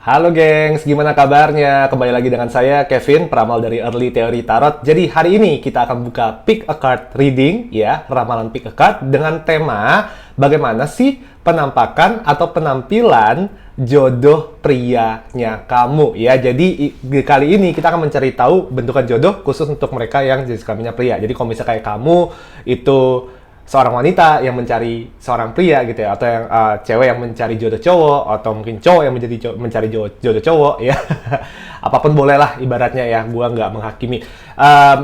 Halo gengs, gimana kabarnya? Kembali lagi dengan saya, Kevin, peramal dari Early Theory Tarot. Jadi hari ini kita akan buka Pick a Card Reading, ya, ramalan Pick a Card dengan tema bagaimana sih penampakan atau penampilan jodoh prianya kamu, ya. Jadi kali ini kita akan mencari tahu bentukan jodoh khusus untuk mereka yang jenis kelaminnya pria. Jadi kalau misalnya kayak kamu itu seorang wanita yang mencari seorang pria gitu ya, atau yang cewek yang mencari jodoh cowok, atau mungkin cowok yang mencari jodoh cowok ya. Apapun boleh lah ibaratnya ya, gua nggak menghakimi.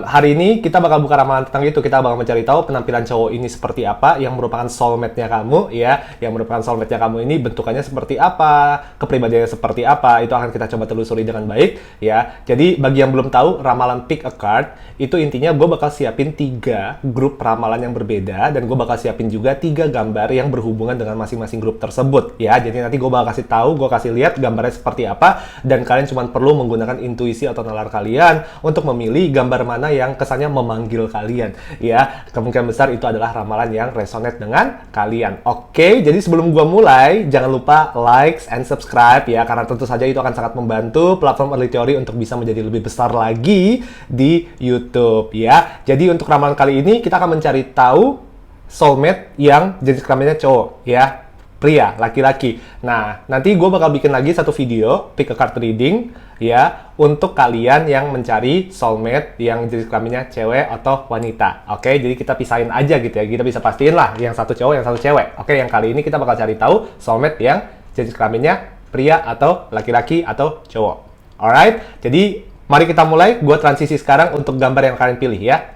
Hari ini kita bakal buka ramalan tentang itu. Kita bakal mencari tahu penampilan cowok ini seperti apa, yang merupakan soulmate-nya kamu ya, yang merupakan soulmate-nya kamu ini bentukannya seperti apa, kepribadiannya seperti apa, itu akan kita coba telusuri dengan baik ya. Jadi bagi yang belum tahu, ramalan Pick a Card itu intinya gue bakal siapin 3 grup ramalan yang berbeda, dan gue bakal siapin juga 3 gambar yang berhubungan dengan masing-masing grup tersebut ya. Jadi nanti gue bakal kasih tahu, gue kasih lihat gambarnya seperti apa, dan kalian cuma perlu menggunakan intuisi atau nalar kalian untuk memilih gambar mana yang kesannya memanggil kalian ya. Kemungkinan besar itu adalah ramalan yang resonate dengan kalian. Oke, jadi sebelum gue mulai, jangan lupa likes and subscribe ya, karena tentu saja itu akan sangat membantu platform Early Theory untuk bisa menjadi lebih besar lagi di YouTube ya. Jadi untuk ramalan kali ini kita akan mencari tahu soulmate yang jenis kelaminnya cowok ya, pria, laki-laki. Nah, nanti gue bakal bikin lagi satu video Pick a Card Reading ya, untuk kalian yang mencari soulmate yang jenis kelaminnya cewek atau wanita. Oke, jadi kita pisahin aja gitu ya. Kita bisa pastiin lah yang satu cowok, yang satu cewek. Oke, yang kali ini kita bakal cari tahu soulmate yang jenis kelaminnya pria atau laki-laki atau cowok. Alright, jadi mari kita mulai. Gue transisi sekarang untuk gambar yang kalian pilih ya.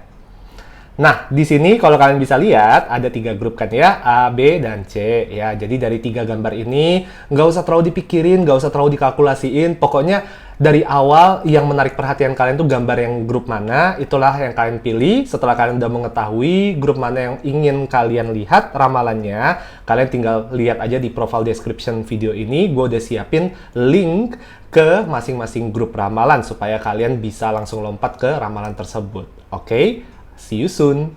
Nah, di sini kalau kalian bisa lihat ada 3 grup kan ya, A, B, dan C ya. Jadi dari 3 gambar ini nggak usah terlalu dipikirin, nggak usah terlalu dikalkulasiin. Pokoknya dari awal yang menarik perhatian kalian tuh gambar yang grup mana, itulah yang kalian pilih. Setelah kalian udah mengetahui grup mana yang ingin kalian lihat ramalannya, kalian tinggal lihat aja di profile description video ini. Gue udah siapin link ke masing-masing grup ramalan supaya kalian bisa langsung lompat ke ramalan tersebut. Oke? See you soon.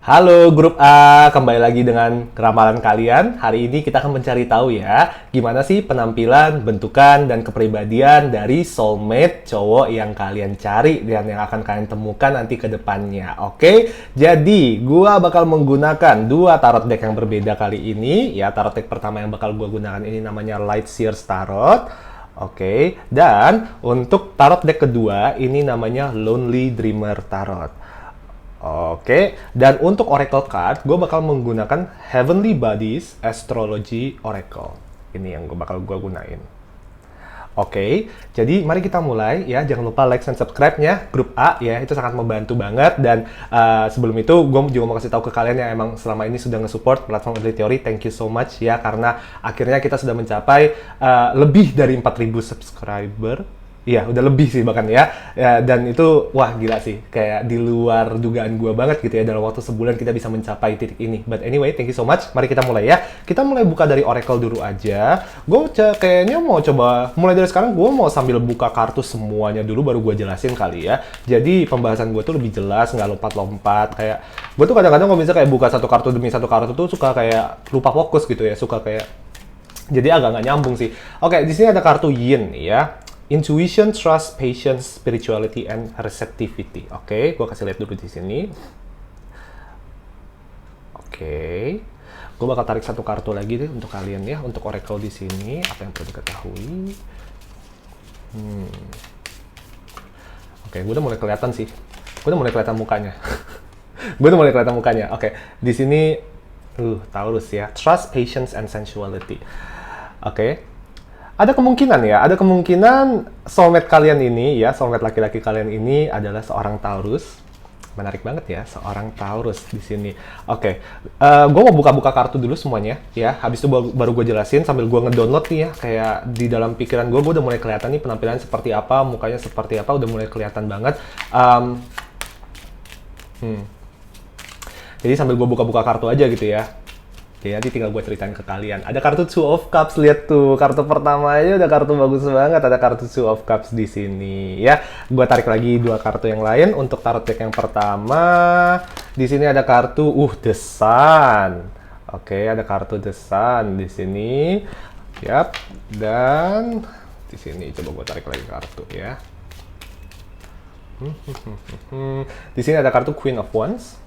Halo grup A, kembali lagi dengan ramalan kalian. Hari ini kita akan mencari tahu ya, gimana sih penampilan, bentukan, dan kepribadian dari soulmate cowok yang kalian cari dan yang akan kalian temukan nanti ke depannya. Oke, jadi gua bakal menggunakan 2 tarot deck yang berbeda kali ini. Ya, tarot deck pertama yang bakal gua gunakan ini namanya Light Seers Tarot. Oke, dan untuk tarot deck kedua ini namanya Lonely Dreamer Tarot. Oke, dan untuk Oracle card, gue bakal menggunakan Heavenly Bodies Astrology Oracle. Ini yang bakal gue gunain. Oke, jadi mari kita mulai ya. Jangan lupa like dan subscribe-nya grup A ya, itu sangat membantu banget. Dan sebelum itu, gue juga mau kasih tahu ke kalian yang emang selama ini sudah nge-support platform Early Theory. Thank you so much ya, karena akhirnya kita sudah mencapai lebih dari 4.000 subscriber. Iya, udah lebih sih bahkan ya. Dan itu, wah gila sih. Kayak di luar dugaan gue banget gitu ya. Dalam waktu sebulan kita bisa mencapai titik ini. But anyway, thank you so much. Mari kita mulai ya. Kita mulai buka dari Oracle dulu aja. Gue kayaknya mau coba, mulai dari sekarang gue mau sambil buka kartu semuanya dulu, baru gue jelasin kali ya. Jadi pembahasan gue tuh lebih jelas, nggak lompat-lompat. Kayak, gue tuh kadang-kadang kalau misalnya kayak buka satu kartu demi satu kartu tuh suka kayak lupa fokus gitu ya. Suka kayak, jadi agak nggak nyambung sih. Oke, di sini ada kartu Yin ya. Intuition, Trust, Patience, Spirituality, and Receptivity. Oke, gue kasih lihat dulu di sini. Oke, gue bakal tarik satu kartu lagi deh untuk kalian ya, untuk Oracle di sini. Apa yang perlu diketahui? Oke, gue udah mulai kelihatan sih. Gue udah mulai kelihatan mukanya. Gue udah mulai kelihatan mukanya. Oke, di sini, Taurus ya. Trust, Patience, and Sensuality. Oke. Ada kemungkinan soulmate kalian ini ya, soulmate laki-laki kalian ini adalah seorang Taurus. Menarik banget ya, seorang Taurus di sini. Oke, gue mau buka-buka kartu dulu semuanya ya. Habis itu baru gue jelasin sambil gue ngedownload nih ya. Kayak di dalam pikiran gue udah mulai kelihatan nih penampilan seperti apa, mukanya seperti apa, udah mulai kelihatan banget. Jadi sambil gue buka-buka kartu aja gitu ya. Oke, nanti tinggal gue ceritain ke kalian. Ada kartu Two of Cups, lihat tuh. Kartu pertama aja udah kartu bagus banget. Ada kartu Two of Cups di sini ya. Gue tarik lagi 2 kartu yang lain untuk tarot deck yang pertama. Di sini ada kartu The Sun. Oke, ada kartu The Sun di sini. Yap. Dan di sini. Coba gue tarik lagi kartu ya. Di sini ada kartu Queen of Wands.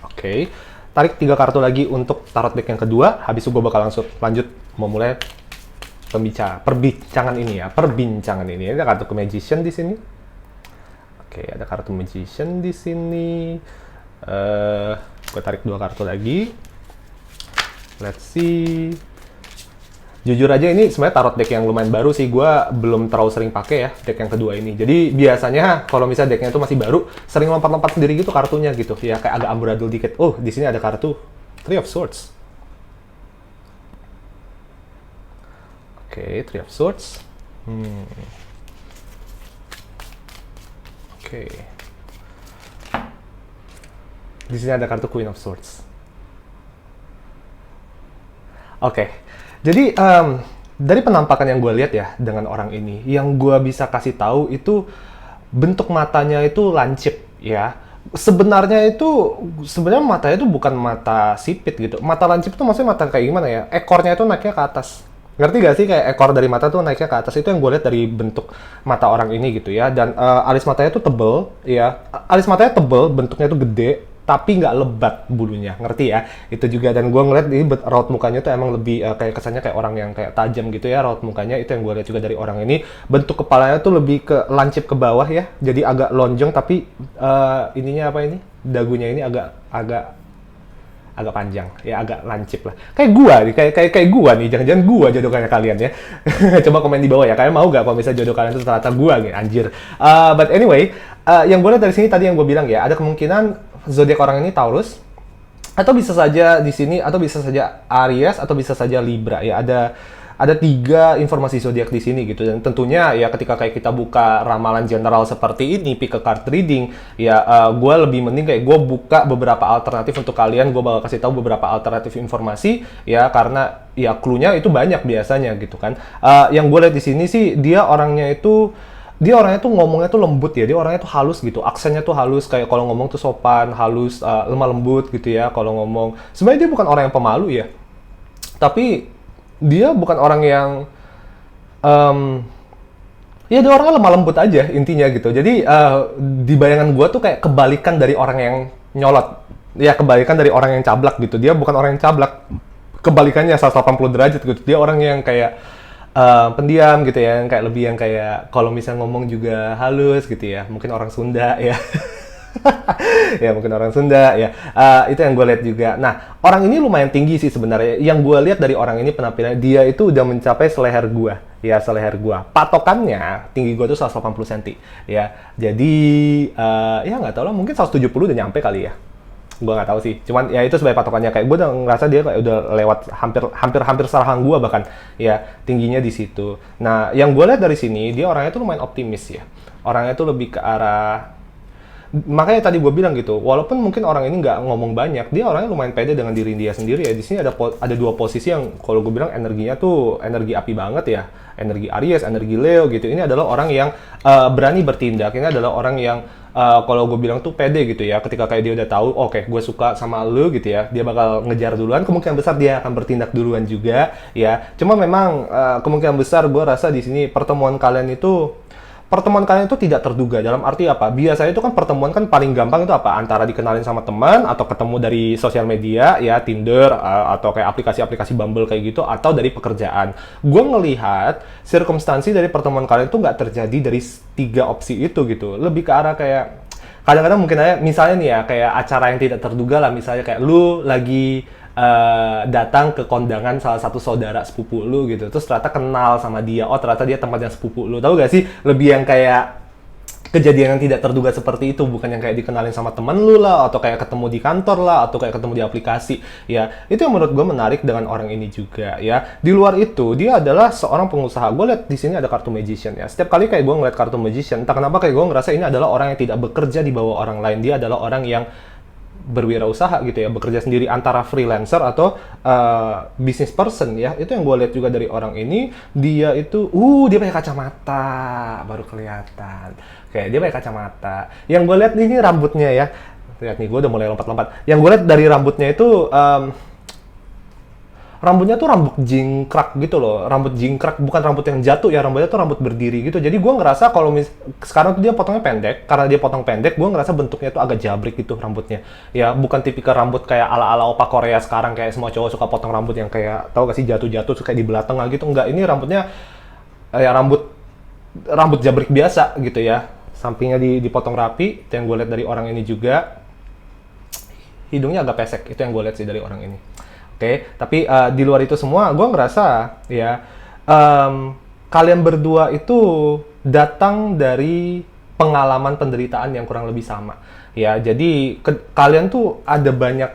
Oke. Tarik 3 kartu lagi untuk tarot deck yang kedua. Habis itu gue bakal langsung lanjut memulai perbincangan ini ya. Perbincangan ini. Ada kartu Magician di sini. Oke, ada kartu Magician di sini. Gue tarik 2 kartu lagi. Let's see. Jujur aja ini sebenarnya tarot deck yang lumayan baru sih. Gue belum terlalu sering pakai ya deck yang kedua ini. Jadi biasanya kalau misalnya decknya itu masih baru, sering lompat-lompat sendiri gitu kartunya gitu. Ya kayak agak amburadul dikit. Oh, di sini ada kartu Three of Swords. Oke, Three of Swords. Oke. Di sini ada kartu Queen of Swords. Oke. Jadi dari penampakan yang gue lihat ya dengan orang ini, yang gue bisa kasih tahu itu bentuk matanya itu lancip ya. Sebenarnya matanya itu bukan mata sipit gitu. Mata lancip itu maksudnya mata kayak gimana ya? Ekornya itu naiknya ke atas. Ngerti gak sih kayak ekor dari mata tuh naiknya ke atas? Itu yang gue lihat dari bentuk mata orang ini gitu ya. Dan alis matanya tuh tebel ya. Alis matanya tebel, bentuknya tuh gede, tapi nggak lebat bulunya, ngerti ya? Itu juga, dan gue ngeliat ini raut mukanya tuh emang lebih kayak kesannya kayak orang yang kayak tajam gitu ya raut mukanya. Itu yang gue lihat juga dari orang ini. Bentuk kepalanya tuh lebih ke lancip ke bawah ya, jadi agak lonjong, tapi ininya apa ini? Dagunya ini agak panjang ya, agak lancip lah. Kayak gua nih, kayak gua nih. Jangan-jangan gua jodoh kayak kalian ya. Coba komen di bawah ya. Kalian mau gak kalau misalnya jodoh kalian itu ternyata gua nih, anjir. But anyway, yang gue lihat dari sini tadi yang gue bilang ya, ada kemungkinan zodiak orang ini Taurus, atau bisa saja di sini, atau bisa saja Aries, atau bisa saja Libra ya. Ada 3 informasi zodiak di sini gitu. Dan tentunya ya ketika kayak kita buka ramalan general seperti ini, pick a card reading ya, gue lebih mending kayak gue buka beberapa alternatif untuk kalian. Gue bakal kasih tahu beberapa alternatif informasi ya, karena ya clue-nya itu banyak biasanya gitu kan. Yang gue lihat di sini sih, dia orangnya tuh ngomongnya tuh lembut ya, dia orangnya tuh halus gitu, aksennya tuh halus, kayak kalau ngomong tuh sopan, halus, lemah lembut gitu ya kalau ngomong. Sebenarnya dia bukan orang yang pemalu ya, tapi dia bukan orang yang ya dia orangnya lemah lembut aja intinya gitu. Jadi di bayangan gue tuh kayak kebalikan dari orang yang nyolot ya, kebalikan dari orang yang cablak gitu. Dia bukan orang yang cablak, kebalikannya 180 derajat gitu. Dia orang yang kayak pendiam gitu ya, yang kayak lebih yang kayak kalau misalnya ngomong juga halus gitu ya, mungkin orang Sunda ya. Ya mungkin orang Sunda ya. Itu yang gue lihat juga. Nah, orang ini lumayan tinggi sih sebenarnya. Yang gue lihat dari orang ini penampilannya, dia itu udah mencapai seleher gue ya, seleher gue. Patokannya tinggi gue tuh 180 cm ya. Jadi ya nggak tahu lah, mungkin 170 udah nyampe kali ya. Gue nggak tahu sih, cuman ya itu sebagai patokannya. Kayak gue udah ngerasa dia kayak udah lewat hampir serahang gue bahkan ya, tingginya di situ. Nah, yang gue lihat dari sini, dia orangnya tuh lumayan optimis ya. Orangnya tuh lebih ke arah, makanya tadi gue bilang gitu, walaupun mungkin orang ini nggak ngomong banyak, dia orangnya lumayan pede dengan diri dia sendiri ya. Di sini ada 2 posisi yang kalau gue bilang energinya tuh energi api banget ya, energi Aries, energi Leo gitu. Ini adalah orang yang berani bertindak. Ini adalah orang yang kalau gue bilang tuh pede gitu ya. Ketika kayak dia udah tahu, oke, gue suka sama lu gitu ya, dia bakal ngejar duluan. Kemungkinan besar dia akan bertindak duluan juga ya. Cuma memang kemungkinan besar gue rasa di sini pertemuan kalian itu tidak terduga. Dalam arti apa? Biasanya itu kan pertemuan kan paling gampang itu apa? Antara dikenalin sama teman, atau ketemu dari sosial media ya, Tinder, atau kayak aplikasi-aplikasi Bumble kayak gitu, atau dari pekerjaan. Gue ngelihat sirkumstansi dari pertemuan kalian itu nggak terjadi dari 3 opsi itu gitu. Lebih ke arah kayak kadang-kadang mungkin aja misalnya nih ya, kayak acara yang tidak terduga lah, misalnya kayak lu lagi datang ke kondangan salah satu saudara sepupu lu gitu, terus ternyata kenal sama dia, oh ternyata dia temannya sepupu lu. Tahu gak sih, lebih yang kayak kejadian yang tidak terduga seperti itu, bukan yang kayak dikenalin sama teman lu lah, atau kayak ketemu di kantor lah, atau kayak ketemu di aplikasi ya. Itu yang menurut gue menarik dengan orang ini juga ya. Di luar itu, dia adalah seorang pengusaha. Gue lihat di sini ada kartu Magician ya. Setiap kali kayak gue ngeliat kartu Magician, entah kenapa kayak gue ngerasa ini adalah orang yang tidak bekerja di bawah orang lain. Dia adalah orang yang berwirausaha gitu ya, bekerja sendiri, antara freelancer atau business person ya. Itu yang gue lihat juga dari orang ini. Dia itu dia pakai kacamata, baru kelihatan. Oke, dia pakai kacamata. Yang gue lihat ini rambutnya ya. Lihat nih, gue udah mulai lompat-lompat. Yang gue lihat dari rambutnya itu rambutnya tuh rambut jingkrak gitu loh, rambut jingkrak, bukan rambut yang jatuh ya, rambutnya tuh rambut berdiri gitu. Jadi gue ngerasa kalau sekarang tuh dia potongnya pendek, karena dia potong pendek, gue ngerasa bentuknya tuh agak jabrik gitu rambutnya. Ya bukan tipikal rambut kayak ala-ala opa Korea sekarang, kayak semua cowok suka potong rambut yang kayak, tau gak sih, jatuh-jatuh kayak di belah tengah gitu. Enggak, ini rambutnya ya rambut jabrik biasa gitu ya. Sampingnya dipotong rapi, itu yang gue lihat dari orang ini juga. Hidungnya agak pesek, itu yang gue lihat sih dari orang ini. Oke, tapi di luar itu semua, gue ngerasa ya kalian berdua itu datang dari pengalaman penderitaan yang kurang lebih sama. Ya, jadi kalian tuh ada banyak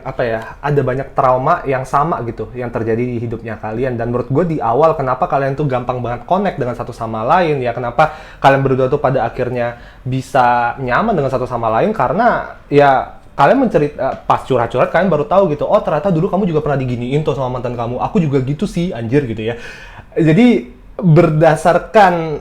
ada banyak trauma yang sama gitu, yang terjadi di hidupnya kalian. Dan menurut gue di awal kenapa kalian tuh gampang banget connect dengan satu sama lain ya, kenapa kalian berdua tuh pada akhirnya bisa nyaman dengan satu sama lain, karena ya kalian pas curhat-curhat kalian baru tahu gitu, oh ternyata dulu kamu juga pernah diginiin tuh sama mantan kamu, aku juga gitu sih anjir gitu ya. Jadi berdasarkan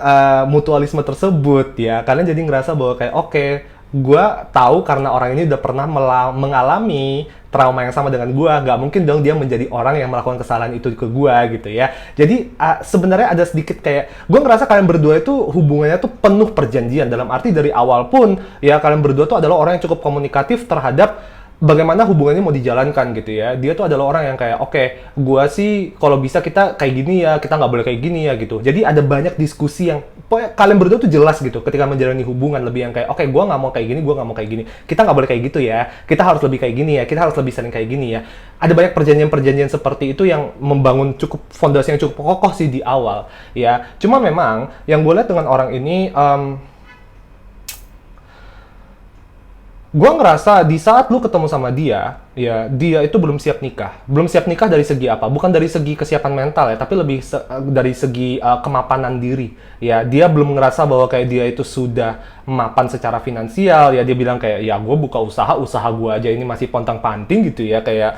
mutualisme tersebut ya, kalian jadi ngerasa bahwa kayak oke, gue tahu karena orang ini udah pernah mengalami trauma yang sama dengan gue, nggak mungkin dong dia menjadi orang yang melakukan kesalahan itu ke gue gitu ya. Jadi sebenarnya ada sedikit kayak, gue ngerasa kalian berdua itu hubungannya tuh penuh perjanjian, dalam arti dari awal pun ya kalian berdua tuh adalah orang yang cukup komunikatif terhadap bagaimana hubungannya mau dijalankan gitu ya. Dia tuh adalah orang yang kayak, oke, gua sih kalau bisa kita kayak gini ya, kita nggak boleh kayak gini ya gitu. Jadi ada banyak diskusi yang pokoknya kalian berdua tuh jelas gitu ketika menjalani hubungan, lebih yang kayak, oke, gua nggak mau kayak gini, gua nggak mau kayak gini. Kita nggak boleh kayak gitu ya. Kita harus lebih kayak gini ya. Kita harus lebih sering kayak gini ya. Ada banyak perjanjian-perjanjian seperti itu yang membangun cukup fondasi yang cukup kokoh sih di awal ya. Cuma memang yang gue lihat dengan orang ini, gue ngerasa di saat lu ketemu sama dia, ya dia itu belum siap nikah. Belum siap nikah dari segi apa? Bukan dari segi kesiapan mental ya, tapi lebih dari segi kemapanan diri. Ya, dia belum ngerasa bahwa kayak dia itu sudah mapan secara finansial. Ya, dia bilang kayak, ya gue buka usaha gue aja ini masih pontang-panting gitu ya. Kayak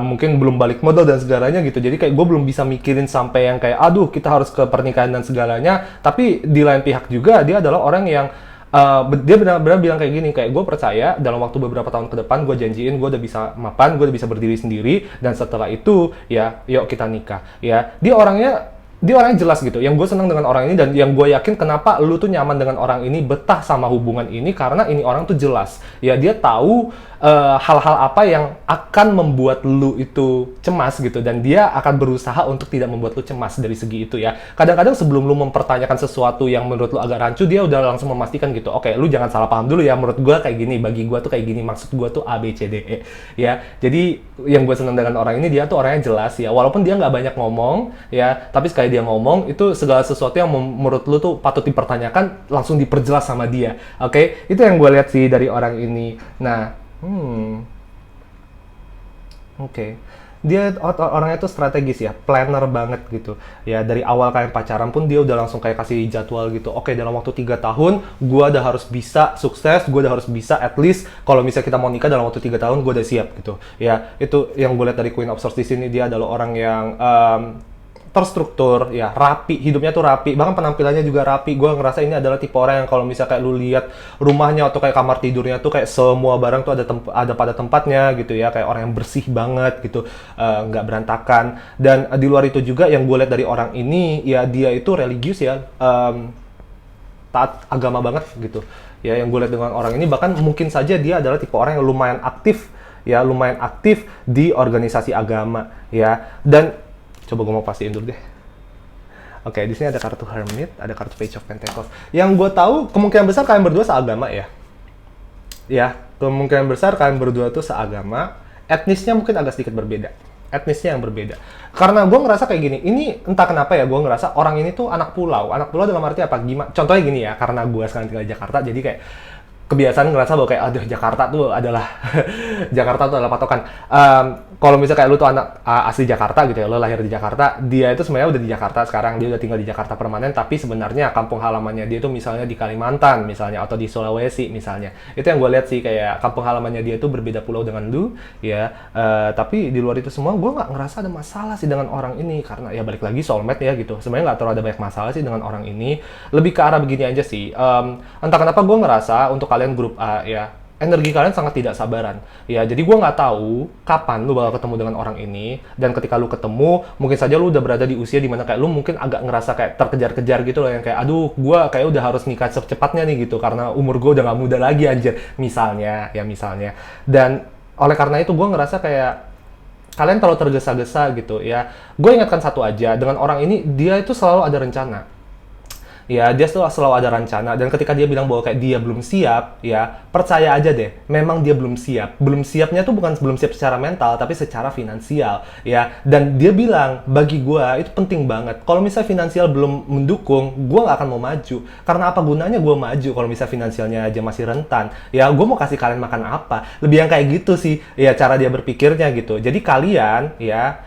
mungkin belum balik modal dan segalanya gitu. Jadi kayak gue belum bisa mikirin sampai yang kayak, aduh kita harus ke pernikahan dan segalanya. Tapi di lain pihak juga, dia adalah orang yang dia benar-benar bilang kayak gini, kayak gue percaya dalam waktu beberapa tahun ke depan gue janjiin gue udah bisa mapan, gue udah bisa berdiri sendiri, dan setelah itu ya yuk kita nikah ya. Dia orangnya jelas gitu. Yang gue senang dengan orang ini, dan yang gue yakin kenapa lu tuh nyaman dengan orang ini, betah sama hubungan ini, karena ini orang tuh jelas ya, dia tahu hal-hal apa yang akan membuat lu itu cemas gitu, dan dia akan berusaha untuk tidak membuat lu cemas dari segi itu ya. Kadang-kadang sebelum lu mempertanyakan sesuatu yang menurut lu agak rancu, dia udah langsung memastikan gitu, oke, lu jangan salah paham dulu ya, menurut gue kayak gini, bagi gue tuh kayak gini, maksud gue tuh A, B, C, D, E ya. Jadi yang gue senang dengan orang ini, dia tuh orangnya jelas ya, walaupun dia nggak banyak ngomong ya, tapi sekali dia ngomong, itu segala sesuatu yang menurut lu tuh patut dipertanyakan, langsung diperjelas sama dia. Oke? Itu yang gue lihat sih dari orang ini. Nah, oke. Dia orangnya tuh strategis ya, planner banget gitu. Ya, dari awal kalian pacaran pun dia udah langsung kayak kasih jadwal gitu. Oke, dalam waktu 3 tahun, gua udah harus bisa sukses, gua udah harus bisa at least, kalau misalnya kita mau nikah dalam waktu 3 tahun, gua udah siap gitu. Ya, itu yang gue lihat dari Queen of Swords di sini. Dia adalah orang yang terstruktur, ya rapi, hidupnya tuh rapi, bahkan penampilannya juga rapi. Gue ngerasa ini adalah tipe orang yang kalau misalnya kayak lu lihat rumahnya atau kayak kamar tidurnya tuh kayak semua barang tuh ada pada tempatnya gitu ya, kayak orang yang bersih banget gitu, nggak berantakan. Dan di luar itu juga yang gue lihat dari orang ini, ya dia itu religius ya, taat agama banget gitu. Ya, yang gue lihat dengan orang ini, bahkan mungkin saja dia adalah tipe orang yang lumayan aktif di organisasi agama ya. Dan coba gue mau pastiin dulu deh. Oke, di sini ada kartu Hermit, ada kartu Page of Pentacles. Yang gue tahu kemungkinan besar kalian berdua seagama ya. Ya, kemungkinan besar kalian berdua tuh seagama. Etnisnya mungkin agak sedikit berbeda. Etnisnya yang berbeda. Karena gue ngerasa kayak gini, ini entah kenapa ya, gue ngerasa orang ini tuh anak pulau. Anak pulau dalam arti apa? Gimana? Contohnya gini ya, karena gue sekarang tinggal di Jakarta, jadi kayak kebiasaan ngerasa bahwa kayak, aduh Jakarta tuh adalah Jakarta tuh adalah patokan. Kalau misalnya kayak lu tuh anak asli Jakarta gitu ya, lu lahir di Jakarta, dia itu sebenarnya udah di Jakarta sekarang, dia udah tinggal di Jakarta permanen, tapi sebenarnya kampung halamannya dia itu misalnya di Kalimantan misalnya, atau di Sulawesi misalnya. Itu yang gue lihat sih, kayak kampung halamannya dia itu berbeda pulau dengan lu ya. Tapi di luar itu semua gue nggak ngerasa ada masalah sih dengan orang ini, karena ya balik lagi soulmate ya gitu. Sebenarnya nggak terlalu ada banyak masalah sih dengan orang ini, lebih ke arah begini aja sih. Entah kenapa gue ngerasa untuk kalian grup A ya, energi kalian sangat tidak sabaran. Ya, jadi gue nggak tahu kapan lu bakal ketemu dengan orang ini, dan ketika lu ketemu, mungkin saja lu udah berada di usia dimana kayak lu mungkin agak ngerasa kayak terkejar-kejar gitu loh, yang kayak, aduh, gue kayak udah harus nikah secepatnya nih gitu, karena umur gue udah nggak muda lagi anjir, misalnya. Dan oleh karena itu gue ngerasa kayak kalian terlalu tergesa-gesa gitu ya. Gue ingatkan satu aja, dengan orang ini, dia itu selalu ada rencana. Ya, dia selalu ada rencana, dan ketika dia bilang bahwa kayak dia belum siap, ya, percaya aja deh, memang dia belum siap. Belum siapnya tuh bukan belum siap secara mental, tapi secara finansial, ya. Dan dia bilang, bagi gua itu penting banget. Kalau misalnya finansial belum mendukung, gua nggak akan mau maju. Karena apa gunanya gua maju kalau misalnya finansialnya aja masih rentan? Ya, gua mau kasih kalian makan apa? Lebih yang kayak gitu sih, ya, cara dia berpikirnya gitu. Jadi kalian, ya,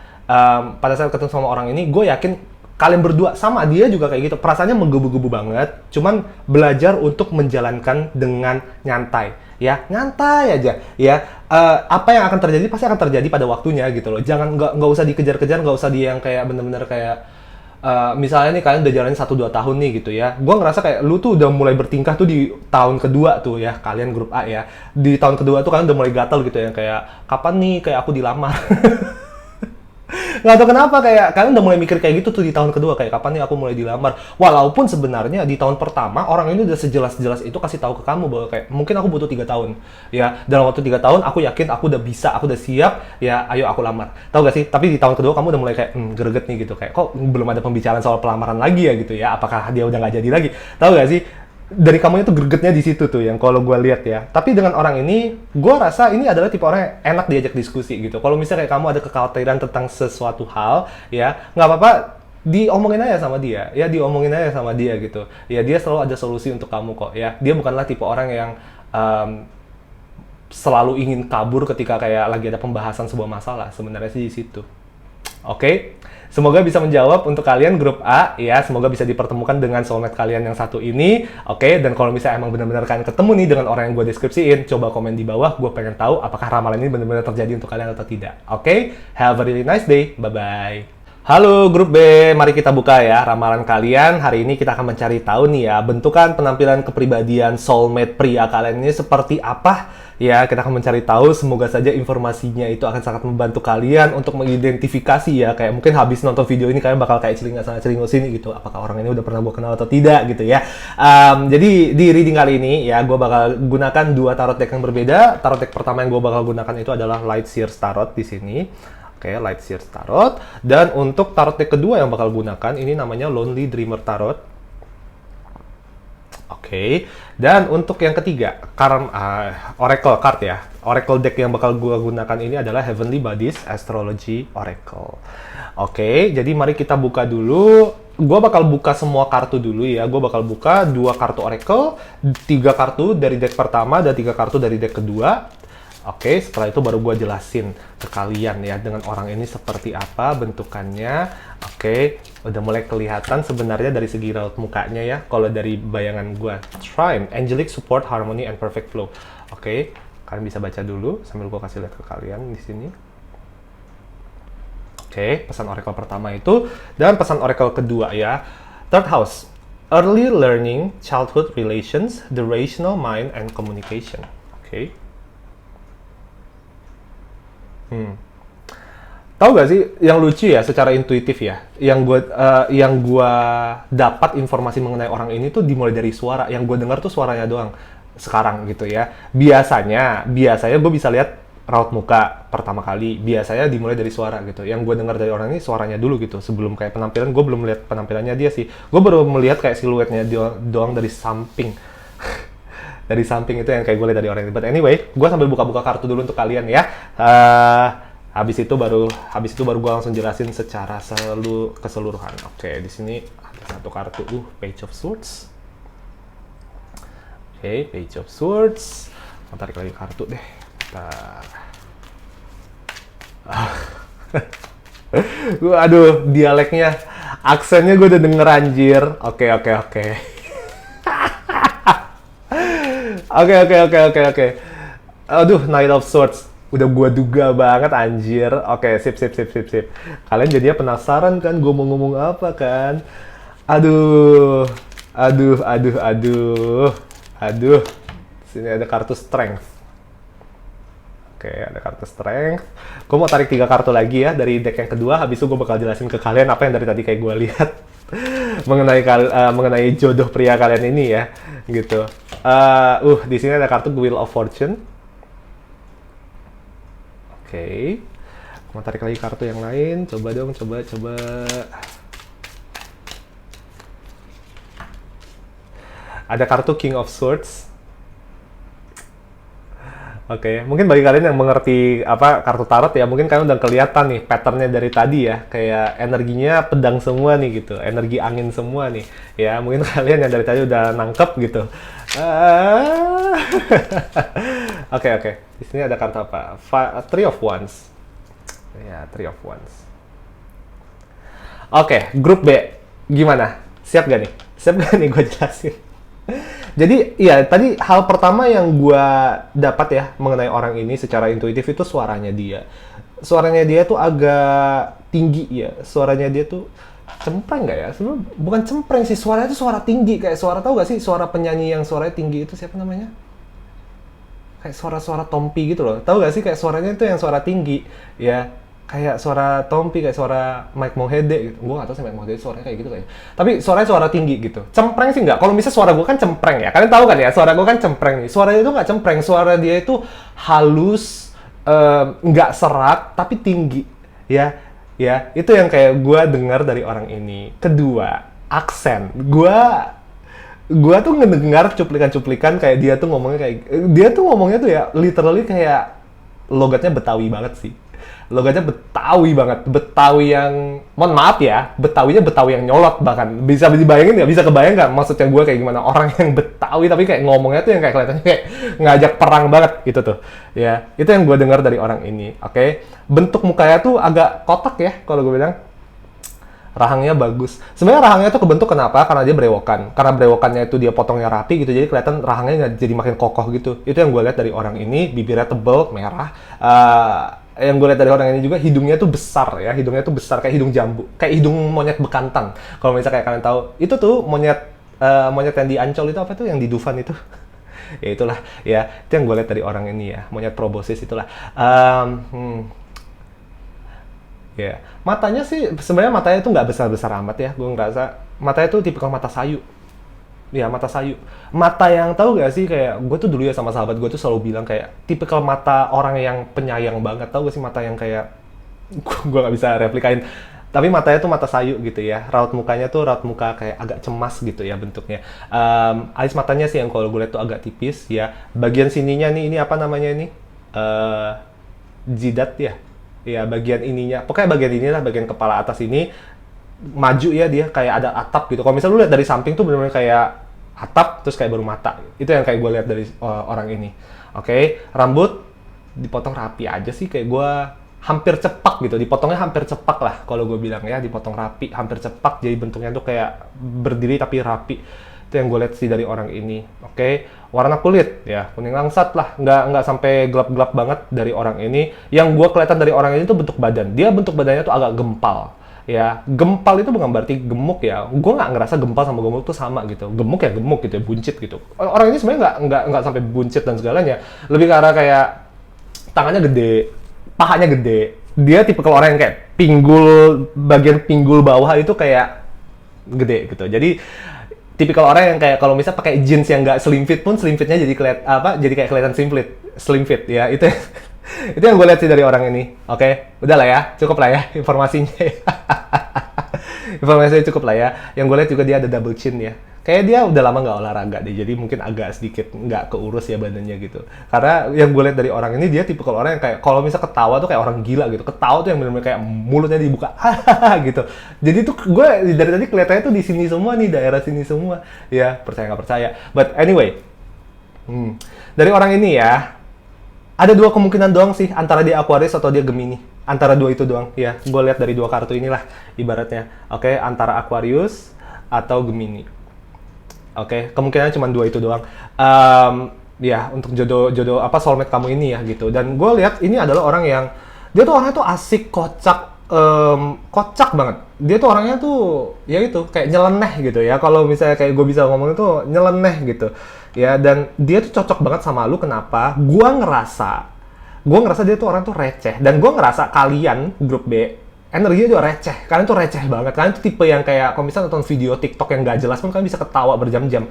pada saat ketemu sama orang ini, gue yakin kalian berdua sama dia juga kayak gitu, perasaannya menggebu-gebu banget, cuman belajar untuk menjalankan dengan nyantai, ya, nyantai aja, ya. Apa yang akan terjadi pasti akan terjadi pada waktunya gitu loh. Jangan, nggak usah dikejar-kejar, nggak usah yang kayak bener-bener kayak misalnya nih kalian udah jalanin 1-2 tahun nih gitu ya. Gue ngerasa kayak lu tuh udah mulai bertingkah tuh di tahun kedua tuh ya, kalian grup A ya. Di tahun kedua tuh kalian udah mulai gatel gitu ya, kayak kapan nih kayak aku dilamar. Nggak tahu kenapa kayak kalian udah mulai mikir kayak gitu tuh di tahun kedua, kayak kapan nih aku mulai dilamar. Walaupun sebenarnya di tahun pertama orang ini udah sejelas-jelas itu kasih tahu ke kamu bahwa kayak mungkin aku butuh 3 tahun, ya, dalam waktu 3 tahun aku yakin aku udah bisa, aku udah siap, ya, ayo aku lamar. Tahu gak sih? Tapi di tahun kedua kamu udah mulai kayak greget nih gitu, kayak kok belum ada pembicaraan soal pelamaran lagi ya gitu ya, apakah dia udah nggak jadi lagi? Tahu gak sih? Dari kamunya tuh gregetnya di situ tuh yang kalau gue lihat ya. Tapi dengan orang ini, gue rasa ini adalah tipe orang yang enak diajak diskusi gitu. Kalau misalnya kayak kamu ada kekhawatiran tentang sesuatu hal, ya, nggak apa-apa, diomongin aja sama dia, ya, diomongin aja sama dia gitu. Ya, dia selalu ada solusi untuk kamu kok, ya. Dia bukanlah tipe orang yang selalu ingin kabur ketika kayak lagi ada pembahasan sebuah masalah. Sebenarnya sih di situ. Oke, semoga bisa menjawab untuk kalian grup A, ya. Semoga bisa dipertemukan dengan soulmate kalian yang satu ini. Oke, dan kalau misalnya emang benar-benar kalian ketemu nih dengan orang yang gue deskripsiin, coba komen di bawah. Gue pengen tahu apakah ramalan ini benar-benar terjadi untuk kalian atau tidak. Oke, have a really nice day. Bye-bye. Halo grup B, mari kita buka ya ramalan kalian. Hari ini kita akan mencari tahu nih ya, bentukan penampilan kepribadian soulmate pria kalian ini seperti apa. Ya, kita akan mencari tahu, semoga saja informasinya itu akan sangat membantu kalian untuk mengidentifikasi ya. Kayak mungkin habis nonton video ini kalian bakal kayak celingak sana celinguk sini gitu. Apakah orang ini udah pernah gue kenal atau tidak gitu ya. Jadi di reading kali ini ya, gue bakal gunakan 2 tarot deck yang berbeda. Tarot deck pertama yang gue bakal gunakan itu adalah Light Seers Tarot di sini. Oke, Light Seers Tarot. Dan untuk tarot deck kedua yang bakal gunakan, ini namanya Lonely Dreamer Tarot. Oke, dan untuk yang ketiga, Oracle card ya. Oracle deck yang bakal gue gunakan ini adalah Heavenly Bodies Astrology Oracle. Oke, jadi mari kita buka dulu. Gue bakal buka semua kartu dulu ya. Gue bakal buka 2 kartu Oracle, 3 kartu dari deck pertama, dan 3 kartu dari deck kedua. Oke, setelah itu baru gue jelasin ke kalian ya, dengan orang ini seperti apa bentukannya. Oke, udah mulai kelihatan sebenarnya dari segi raut mukanya ya. Kalau dari bayangan gue, Trine, Angelic Support, Harmony, and Perfect Flow. Oke, kalian bisa baca dulu sambil gue kasih lihat ke kalian di sini. Oke, pesan oracle pertama itu, dan pesan oracle kedua ya. Third house, early learning, childhood relations, the rational mind, and communication. Oke. Tahu gak sih yang lucu ya, secara intuitif ya, yang gua dapat informasi mengenai orang ini tuh dimulai dari suara. Yang gue dengar tuh suaranya doang sekarang gitu ya. Biasanya gue bisa lihat raut muka pertama kali, biasanya dimulai dari suara gitu. Yang gue dengar dari orang ini suaranya dulu gitu, sebelum kayak penampilan. Gue belum melihat penampilannya dia sih, gue baru melihat kayak siluetnya doang dari samping. Dari samping itu yang kayak gue lihat dari orang ini. But anyway, gue sambil buka-buka kartu dulu untuk kalian ya. Habis itu baru gue langsung jelasin secara keseluruhan. Oke, di sini ada 1 kartu, Page of Swords. Oke, Page of Swords. Mau tarik lagi kartu deh. Aduh, dialeknya, aksennya gue udah denger anjir. Oke. Oke. Aduh, Knight of Swords. Udah gua duga banget anjir. Oke, sip. Kalian jadinya penasaran kan gua mau ngomong apa kan? Aduh. Sini ada kartu Strength. Oke, ada kartu strength. Gue mau tarik 3 kartu lagi ya dari deck yang kedua. Habis itu gue bakal jelasin ke kalian apa yang dari tadi kayak gue lihat mengenai jodoh pria kalian ini ya, gitu. Di sini ada kartu Wheel of Fortune. Oke. Mau tarik lagi kartu yang lain. Coba dong, coba. Ada kartu King of Swords. Oke, mungkin bagi kalian yang mengerti apa kartu tarot ya, mungkin kalian udah kelihatan nih patternnya dari tadi ya, kayak energinya pedang semua nih gitu, energi angin semua nih ya. Mungkin kalian yang dari tadi udah nangkep gitu. Oke. Di sini ada kartu apa? Three of Wands. Ya, Three of Wands. Oke, grup B gimana? Siap gak nih? Siap gak nih gue jelasin? Jadi, ya tadi hal pertama yang gue dapat ya mengenai orang ini secara intuitif itu suaranya dia. Suaranya dia tuh agak tinggi ya. Suaranya dia tuh cempreng nggak ya? Sebenarnya bukan cempreng sih, suaranya tuh suara tinggi. Kayak suara, tahu gak sih suara penyanyi yang suaranya tinggi itu siapa namanya? Kayak suara-suara Tompi gitu loh. Tahu gak sih kayak suaranya itu yang suara tinggi ya? Kayak suara Tompi, kayak suara Mike Mohede gitu. Gue gak tau sih Mike Mohede suaranya kayak gitu kayak. Tapi suaranya suara tinggi gitu. Cempreng sih nggak. Kalau misalnya suara gue kan cempreng ya. Kalian tahu kan ya, suara gue kan cempreng nih. Suaranya itu nggak cempreng. Suara dia itu halus, nggak serak, tapi tinggi. Ya, itu yang kayak gue dengar dari orang ini. Kedua, aksen. Gue tuh ngedengar cuplikan-cuplikan kayak dia tuh ngomongnya tuh ya literally kayak logatnya Betawi banget sih. Logatnya Betawi banget, Betawi yang, mohon maaf ya, Betawinya Betawi yang nyolot bahkan. Bisa dibayangin nggak? Bisa kebayang nggak maksudnya gue kayak gimana? Orang yang Betawi tapi kayak ngomongnya tuh yang kayak kelihatannya kayak ngajak perang banget gitu tuh. Ya, itu yang gue dengar dari orang ini. Oke. Bentuk mukanya tuh agak kotak ya kalau gue bilang. Rahangnya bagus. Sebenarnya rahangnya tuh kebentuk kenapa? Karena dia brewokan. Karena brewokannya itu dia potongnya rapi gitu, jadi kelihatan rahangnya nggak jadi makin kokoh gitu. Itu yang gue lihat dari orang ini. Bibirnya tebel, merah. Yang gue lihat dari orang ini juga hidungnya tuh besar ya. Hidungnya tuh besar kayak hidung jambu, kayak hidung monyet bekantan. Kalau misalnya kayak kalian tahu, itu tuh monyet yang di Ancol itu apa tuh? Yang di Dufan itu. Ya itulah ya. Itu yang gue lihat dari orang ini ya. Monyet proboscis itulah. Ya, matanya sih sebenarnya matanya tuh nggak besar-besar amat ya. Gue ngerasa matanya tuh tipikal mata sayu. Ya, mata sayu. Mata yang tahu gak sih kayak gue tuh dulu ya sama sahabat gue tuh selalu bilang kayak tipikal mata orang yang penyayang banget. Tahu gak sih mata yang kayak gue nggak bisa replikain. Tapi matanya tuh mata sayu gitu ya. Raut mukanya tuh raut muka kayak agak cemas gitu ya bentuknya. Alis matanya sih yang kalau gue lihat tuh agak tipis ya. Bagian sininya nih ini apa namanya ini? Jidat ya. Ya bagian ininya, pokoknya bagian inilah, bagian kepala atas ini maju ya, dia kayak ada atap gitu. Kalau misalnya lu lihat dari samping tuh benar-benar kayak atap, terus kayak baru mata. Itu yang kayak gue lihat dari orang ini. Oke, rambut dipotong rapi aja sih, kayak gue hampir cepak gitu. Dipotongnya hampir cepak lah kalau gue bilang ya, dipotong rapi, hampir cepak. Jadi bentuknya tuh kayak berdiri tapi rapi. Itu yang gue lihat sih dari orang ini. Oke, warna kulit ya kuning langsat lah, nggak sampai gelap-gelap banget dari orang ini. Yang gue kelihatan dari orang ini tuh bentuk badan. Dia bentuk badannya tuh agak gempal. Ya, gempal itu bukan berarti gemuk ya. Gue nggak ngerasa gempal sama gemuk tuh sama gitu. Gemuk ya gemuk gitu, ya, buncit gitu. Orang ini sebenarnya nggak sampai buncit dan segalanya. Lebih ke arah kayak tangannya gede, pahanya gede. Dia tipikal orang yang kayak bagian pinggul bawah itu kayak gede gitu. Jadi tipikal orang yang kayak kalau misalnya pakai jeans yang nggak slim fit pun slim fitnya jadi jadi kayak kelihatan slim fit ya. Itu itu yang gue lihat sih dari orang ini. Oke, udah lah ya, cukup lah ya informasinya. Informasinya cukup lah ya. Yang gue lihat juga dia ada double chin ya. Kayak dia udah lama nggak olahraga deh, jadi mungkin agak sedikit nggak keurus ya badannya gitu. Karena yang gue lihat dari orang ini, dia tipikal orang yang kayak kalau misalnya ketawa tuh kayak orang gila gitu. Ketawa tuh yang benar-benar kayak mulutnya dibuka, gitu. Jadi tuh gue dari tadi kelihatannya tuh di sini semua nih, daerah sini semua. Ya, percaya nggak percaya. But anyway, dari orang ini ya, ada dua kemungkinan doang sih, antara dia Aquarius atau dia Gemini. Antara dua itu doang, ya. Gue lihat dari dua kartu inilah, ibaratnya. Oke, antara Aquarius atau Gemini. Oke, kemungkinan cuma dua itu doang. Ya, untuk jodoh apa soulmate kamu ini ya gitu. Dan gue lihat ini adalah orang yang dia tuh orangnya tuh asik, kocak banget. Dia tuh orangnya tuh ya itu kayak nyeleneh gitu ya. Kalau misalnya kayak gue bisa ngomong itu nyeleneh gitu. Ya, dan dia tuh cocok banget sama lu. Kenapa? Gue ngerasa gue ngerasa dia tuh orang tuh receh, dan gue ngerasa kalian grup B energinya juga receh. Kalian tuh receh banget. Kalian tuh tipe yang kayak kalau misalnya nonton video TikTok yang gak jelas pun kalian bisa ketawa berjam-jam.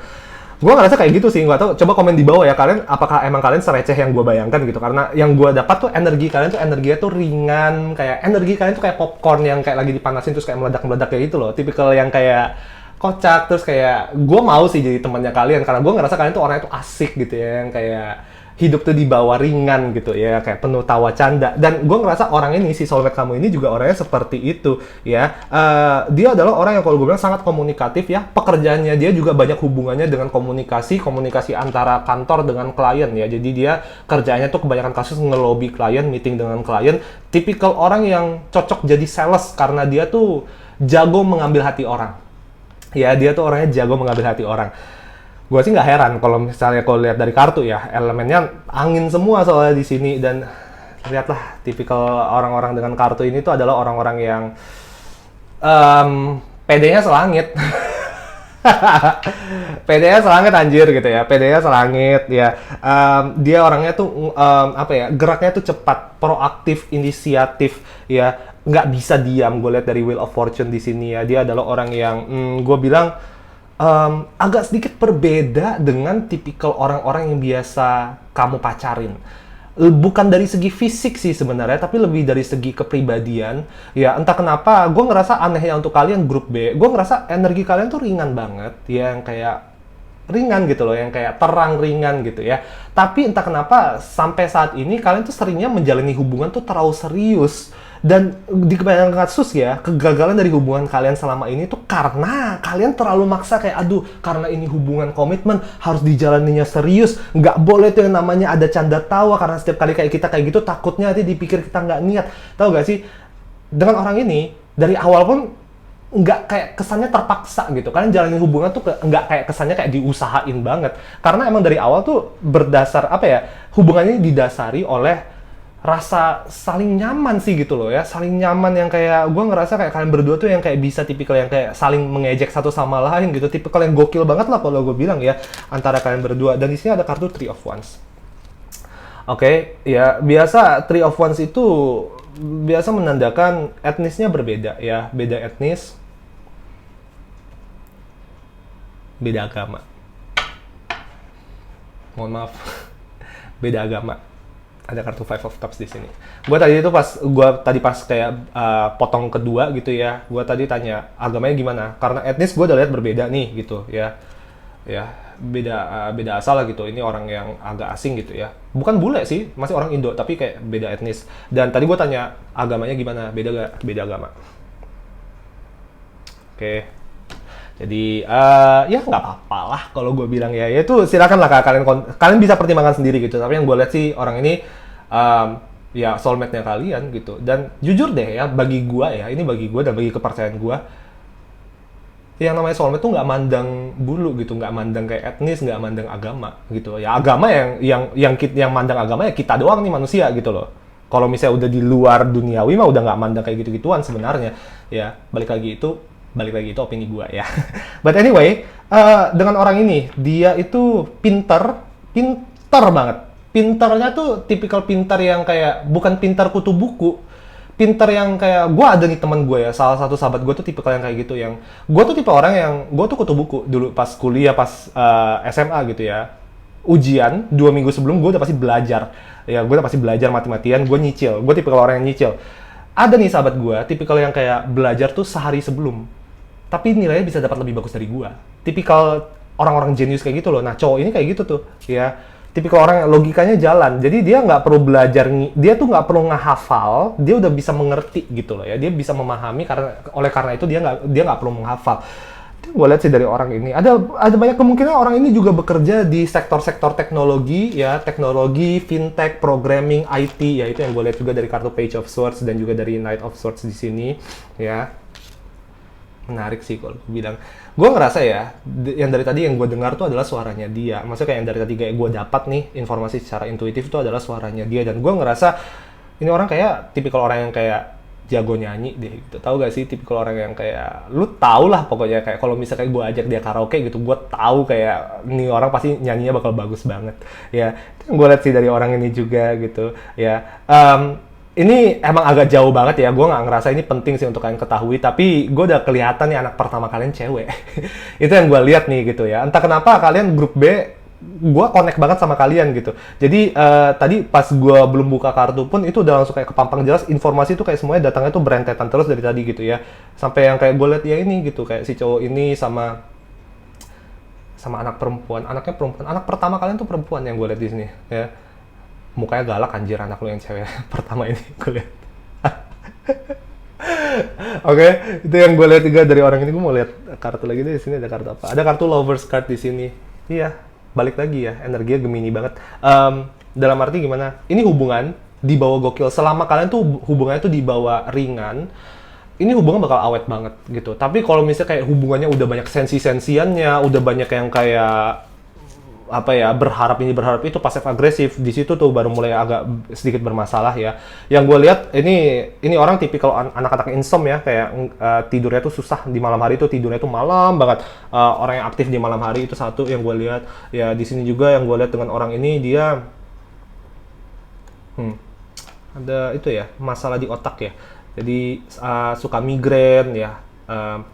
Gue ngerasa kayak gitu sih, nggak tahu. Coba komen di bawah ya, kalian apakah emang kalian sereceh yang gue bayangkan gitu? Karena yang gue dapat tuh energi kalian tuh energinya tuh ringan, kayak energi kalian tuh kayak popcorn yang kayak lagi dipanasin terus kayak meledak-meledak kayak gitu loh. Tipikal yang kayak kocak, terus kayak gue mau sih jadi temannya kalian karena gue ngerasa kalian tuh orangnya tuh asik gitu ya, yang kayak hidup tuh dibawa ringan gitu ya, kayak penuh tawa canda. Dan gue ngerasa orang ini, si soulmate kamu ini juga orangnya seperti itu ya. Dia adalah orang yang kalau gue bilang sangat komunikatif ya. Pekerjaannya dia juga banyak hubungannya dengan komunikasi antara kantor dengan klien ya. Jadi dia kerjanya tuh kebanyakan kasus ngelobi klien, meeting dengan klien. Tipikal orang yang cocok jadi sales karena dia tuh jago mengambil hati orang. Ya, dia tuh orangnya jago mengambil hati orang. Gue sih nggak heran kalau misalnya kalau lihat dari kartu ya, elemennya angin semua soalnya di sini. Dan lihatlah, tipikal orang-orang dengan kartu ini tuh adalah orang-orang yang PD-nya selangit. PD-nya selangit anjir gitu ya, PD-nya selangit ya. Dia orangnya tuh geraknya tuh cepat, proaktif, inisiatif ya, nggak bisa diam. Gue lihat dari Wheel of Fortune di sini ya, dia adalah orang yang gue bilang agak sedikit berbeda dengan tipikal orang-orang yang biasa kamu pacarin. Bukan dari segi fisik sih sebenarnya, tapi lebih dari segi kepribadian. Ya, entah kenapa, gue ngerasa anehnya untuk kalian grup B, gue ngerasa energi kalian tuh ringan banget. Ya, yang kayak ringan gitu loh, yang kayak terang ringan gitu ya. Tapi entah kenapa, sampai saat ini kalian tuh seringnya menjalani hubungan tuh terlalu serius. Dan di kebanyakan kasus ya, kegagalan dari hubungan kalian selama ini tuh karena kalian terlalu maksa kayak, aduh, karena ini hubungan komitmen, harus dijalaninya serius. Nggak boleh tuh yang namanya ada canda tawa, karena setiap kali kayak kita kayak gitu, takutnya nanti dipikir kita nggak niat. Tahu nggak sih, dengan orang ini, dari awal pun nggak kayak kesannya terpaksa gitu. Kalian jalanin hubungan tuh nggak kayak kesannya kayak diusahain banget. Karena emang dari awal tuh berdasar, hubungannya didasari oleh rasa saling nyaman sih gitu loh ya, saling nyaman yang kayak gue ngerasa kayak kalian berdua tuh yang kayak bisa tipikal yang kayak saling mengejek satu sama lain gitu, tipikal yang gokil banget lah kalau gue bilang ya antara kalian berdua. Dan di sini ada kartu Three of Wands. Oke, ya biasa Three of Wands itu biasa menandakan etnisnya berbeda ya, beda etnis, beda agama. Mohon maaf, beda agama. Ada kartu Five of Cups di sini. Gue tadi pas kayak potong kedua gitu ya, gue tadi tanya agamanya gimana, karena etnis gue udah lihat berbeda nih gitu ya, beda asal lah gitu. Ini orang yang agak asing gitu ya, bukan bule sih, masih orang Indo tapi kayak beda etnis. Dan tadi gue tanya agamanya gimana, beda gak? Beda agama. Oke. Jadi ya nggak apa-apa lah kalau gue bilang ya itu silakan lah kalian bisa pertimbangkan sendiri gitu. Tapi yang gue lihat sih orang ini ya soulmate-nya kalian gitu. Dan jujur deh ya, bagi gue ya, ini bagi gue dan bagi kepercayaan gue, yang namanya soulmate tuh nggak mandang bulu gitu, nggak mandang kayak etnis, nggak mandang agama gitu. Ya agama yang mandang agama ya kita doang nih manusia gitu loh. Kalau misalnya udah di luar duniawi mah udah nggak mandang kayak gitu-gituan sebenarnya. Ya balik lagi itu opini gue ya. But anyway, dengan orang ini, dia itu pinter banget. Pinternya tuh tipikal pinter yang kayak, bukan pinter kutu buku. Pinter yang kayak, gue ada nih teman gue ya, salah satu sahabat gue tuh tipikal yang kayak gitu. Yang gue tuh tipe orang yang, gue tuh kutu buku dulu pas kuliah, pas SMA gitu ya. Ujian, 2 minggu sebelum gue udah pasti belajar. Ya, gue udah pasti belajar mati-matian, gue nyicil. Gue tipikal orang yang nyicil. Ada nih sahabat gue, tipikal yang kayak belajar tuh sehari sebelum, tapi nilainya bisa dapat lebih bagus dari gua. Tipikal orang-orang jenius kayak gitu loh. Nah, cowok ini kayak gitu tuh, ya. Tipikal orang yang logikanya jalan. Jadi dia nggak perlu belajar, dia tuh nggak perlu ngehafal, dia udah bisa mengerti gitu loh ya. Dia bisa memahami karena itu dia nggak perlu menghafal. Gue lihat sih dari orang ini ada banyak kemungkinan orang ini juga bekerja di sektor-sektor teknologi ya, teknologi, fintech, programming, IT ya. Itu yang gue lihat juga dari kartu Page of Swords dan juga dari Knight of Swords di sini ya. Menarik sih kalau gue bilang. Gue ngerasa ya, yang dari tadi yang gue dengar tuh adalah suaranya dia. Maksudnya kayak yang dari tadi kayak gue dapat nih informasi secara intuitif itu adalah suaranya dia. Dan gue ngerasa ini orang kayak tipikal orang yang kayak jago nyanyi deh gitu. Tahu gak sih tipikal orang yang kayak lu tau lah pokoknya, kayak kalau misalnya gue ajak dia karaoke gitu, gue tahu kayak nih orang pasti nyanyinya bakal bagus banget ya. Itu yang gue lihat sih dari orang ini juga gitu ya. Ini emang agak jauh banget ya, gue nggak ngerasa ini penting sih untuk kalian ketahui, tapi gue udah kelihatan nih anak pertama kalian cewek. Itu yang gue lihat nih gitu ya. Entah kenapa kalian grup B, gue connect banget sama kalian gitu. Jadi tadi pas gue belum buka kartu pun itu udah langsung kayak kepampang jelas informasi itu kayak semuanya datangnya tuh berentetan terus dari tadi gitu ya. Sampai yang kayak gue lihat ya ini gitu, kayak si cowok ini sama anak perempuan, anaknya perempuan, anak pertama kalian tuh perempuan yang gue lihat di sini ya. Mukanya galak anjir anak lu yang cewek pertama ini gue lihat. Oke, itu yang gue lihat juga dari orang ini. Gue mau lihat kartu lagi deh, di sini ada kartu apa? Ada kartu lovers card di sini. Iya, balik lagi ya, energinya Gemini banget. Dalam arti gimana? Ini hubungan di bawah gokil. Selama kalian tuh hubungannya tuh di bawah ringan, ini hubungan bakal awet banget gitu. Tapi kalau misalnya kayak hubungannya udah banyak sensi-sensiannya, udah banyak yang kayak apa ya, berharap ini berharap itu, pasif agresif, di situ tuh baru mulai agak sedikit bermasalah ya. Yang gue lihat ini orang tipikal anak-anak insomnia ya, kayak tidurnya tuh susah di malam hari, tuh tidurnya tuh malam banget. Orang yang aktif di malam hari itu satu yang gue lihat ya. Di sini juga yang gue lihat dengan orang ini, dia ada itu ya, masalah di otak ya. Jadi suka migrain ya.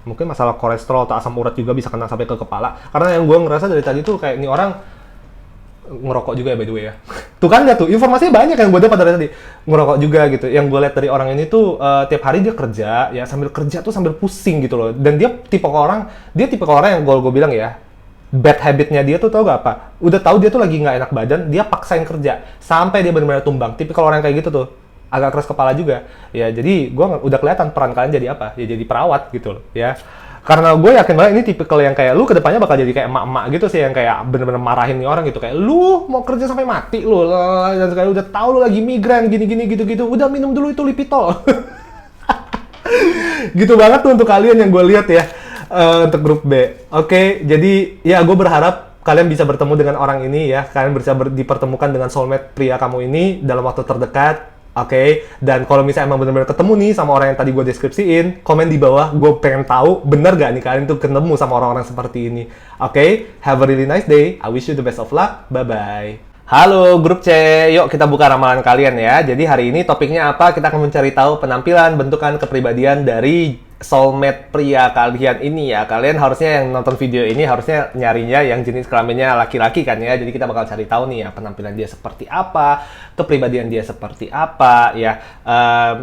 Mungkin masalah kolesterol atau asam urat juga bisa kena sampai ke kepala. Karena yang gue ngerasa dari tadi tuh kayak ini orang ngerokok juga ya, by the way ya. Tuh kan lihat tuh, informasinya banyak yang gue dapat dari tadi. Ngerokok juga gitu. Yang gue lihat dari orang ini tuh tiap hari dia kerja ya, sambil kerja tuh sambil pusing gitu loh. Dan dia tipe orang yang gue bilang ya, bad habitnya dia tuh tau gak apa? Udah tahu dia tuh lagi nggak enak badan, dia paksain kerja sampai dia benar-benar tumbang. Tipikal orang kayak gitu tuh. Agak keras kepala juga ya. Jadi gue udah kelihatan peran kalian jadi apa ya, jadi perawat gitu loh ya. Karena gue yakin banget ini tipikal yang kayak lu kedepannya bakal jadi kayak emak-emak gitu sih, yang kayak bener-bener marahin nih orang gitu, kayak lu mau kerja sampai mati lu, dan kayak udah tahu lu lagi migrain gini-gini gitu-gitu, udah minum dulu itu Lipitor. Gitu banget tuh untuk kalian yang gue lihat ya, untuk grup B. Oke, jadi ya gue berharap kalian bisa bertemu dengan orang ini ya, kalian bisa dipertemukan dengan soulmate pria kamu ini dalam waktu terdekat. Oke, dan kalau misalnya emang benar-benar ketemu nih sama orang yang tadi gue deskripsiin, komen di bawah, gue pengen tahu bener gak nih kalian tuh ketemu sama orang-orang seperti ini. Oke, have a really nice day. I wish you the best of luck. Bye-bye. Halo grup C, yuk kita buka ramalan kalian ya. Jadi hari ini topiknya apa? Kita akan mencari tahu penampilan, bentukan, kepribadian dari soulmate pria kalian ini ya. Kalian harusnya yang nonton video ini harusnya nyarinya yang jenis kelaminnya laki-laki kan ya. Jadi kita bakal cari tahu nih ya, penampilan dia seperti apa, kepribadian dia seperti apa ya.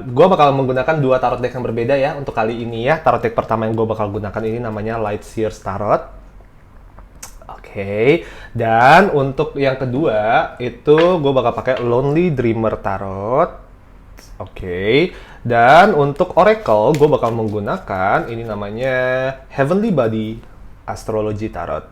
Gue bakal menggunakan dua tarot deck yang berbeda ya untuk kali ini ya. Tarot deck pertama yang gue bakal gunakan ini namanya Light Seers Tarot. Oke, dan untuk yang kedua itu gue bakal pakai Lonely Dreamer Tarot. Oke, dan untuk Oracle gue bakal menggunakan ini namanya Heavenly Body Astrology Tarot.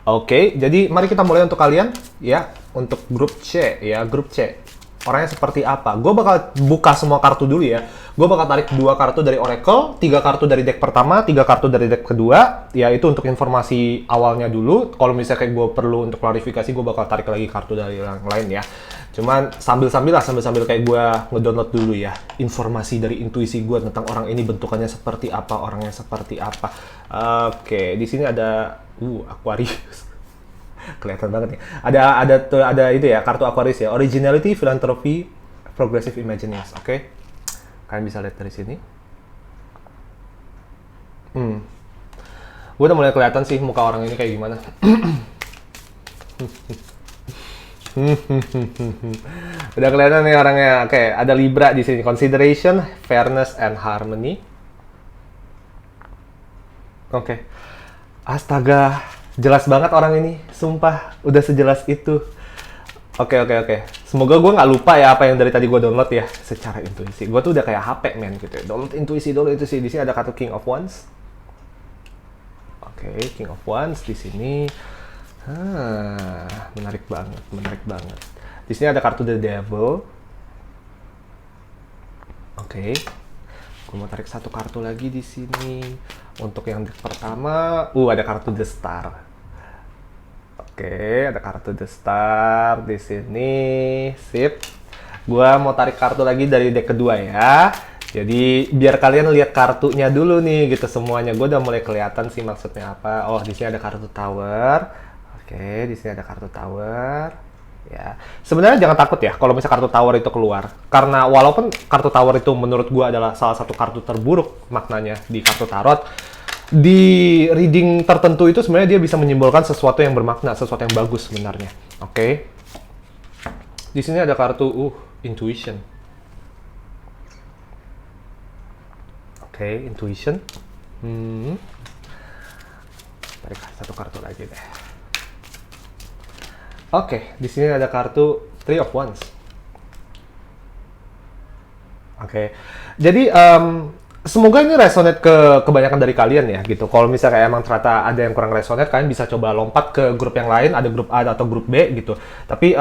Oke, jadi mari kita mulai untuk kalian ya, untuk grup C ya, grup C. Orangnya seperti apa? Gue bakal buka semua kartu dulu ya. Gue bakal tarik 2 kartu dari Oracle, 3 kartu dari deck pertama, 3 kartu dari deck kedua. Ya itu untuk informasi awalnya dulu. Kalau misalnya kayak gue perlu untuk klarifikasi, gue bakal tarik lagi kartu dari yang lain ya. Cuman sambil kayak gue ngedownload dulu ya informasi dari intuisi gue tentang orang ini, bentukannya seperti apa, orangnya seperti apa. Oke, di sini ada Aquarius. Kelihatan banget nih. Ada itu ya, kartu Aquarius ya. Originality, Philanthropy, Progressive Imaginings. Oke. Kalian bisa lihat dari sini. Gue udah mulai kelihatan sih muka orang ini kayak gimana. Udah kelihatan nih orangnya. Oke, ada Libra di sini. Consideration, Fairness, and Harmony. Oke. Astaga. Jelas banget orang ini, sumpah, udah sejelas itu. Oke. Semoga gue nggak lupa ya apa yang dari tadi gue download ya, secara intuisi. Gue tuh udah kayak HP men gitu ya, download intuisi dulu itu sih. Di sini ada kartu King of Wands. Oke, King of Wands di sini. Menarik banget. Di sini ada kartu The Devil. Oke. Gue mau tarik satu kartu lagi di sini. Untuk yang deck pertama, ada kartu The Star. Oke, ada kartu The Star di sini. Sip. Gua mau tarik kartu lagi dari deck kedua ya. Jadi biar kalian lihat kartunya dulu nih gitu semuanya. Gue udah mulai kelihatan sih maksudnya apa. Oh, di sini ada kartu tower. Oke, di sini ada kartu tower. Ya, sebenarnya jangan takut ya kalau misalnya kartu tower itu keluar. Karena walaupun kartu tower itu menurut gue adalah salah satu kartu terburuk maknanya di kartu tarot, di reading tertentu itu sebenarnya dia bisa menyimbolkan sesuatu yang bermakna, sesuatu yang bagus sebenarnya. Oke. Di sini ada kartu intuition. Oke, intuition. Tarik satu kartu lagi deh. Oke, di sini ada kartu Three of Wands. Oke, jadi semoga ini resonate ke kebanyakan dari kalian ya gitu. Kalau misalnya kayak emang ternyata ada yang kurang resonate, kalian bisa coba lompat ke grup yang lain, ada grup A atau grup B gitu. Tapi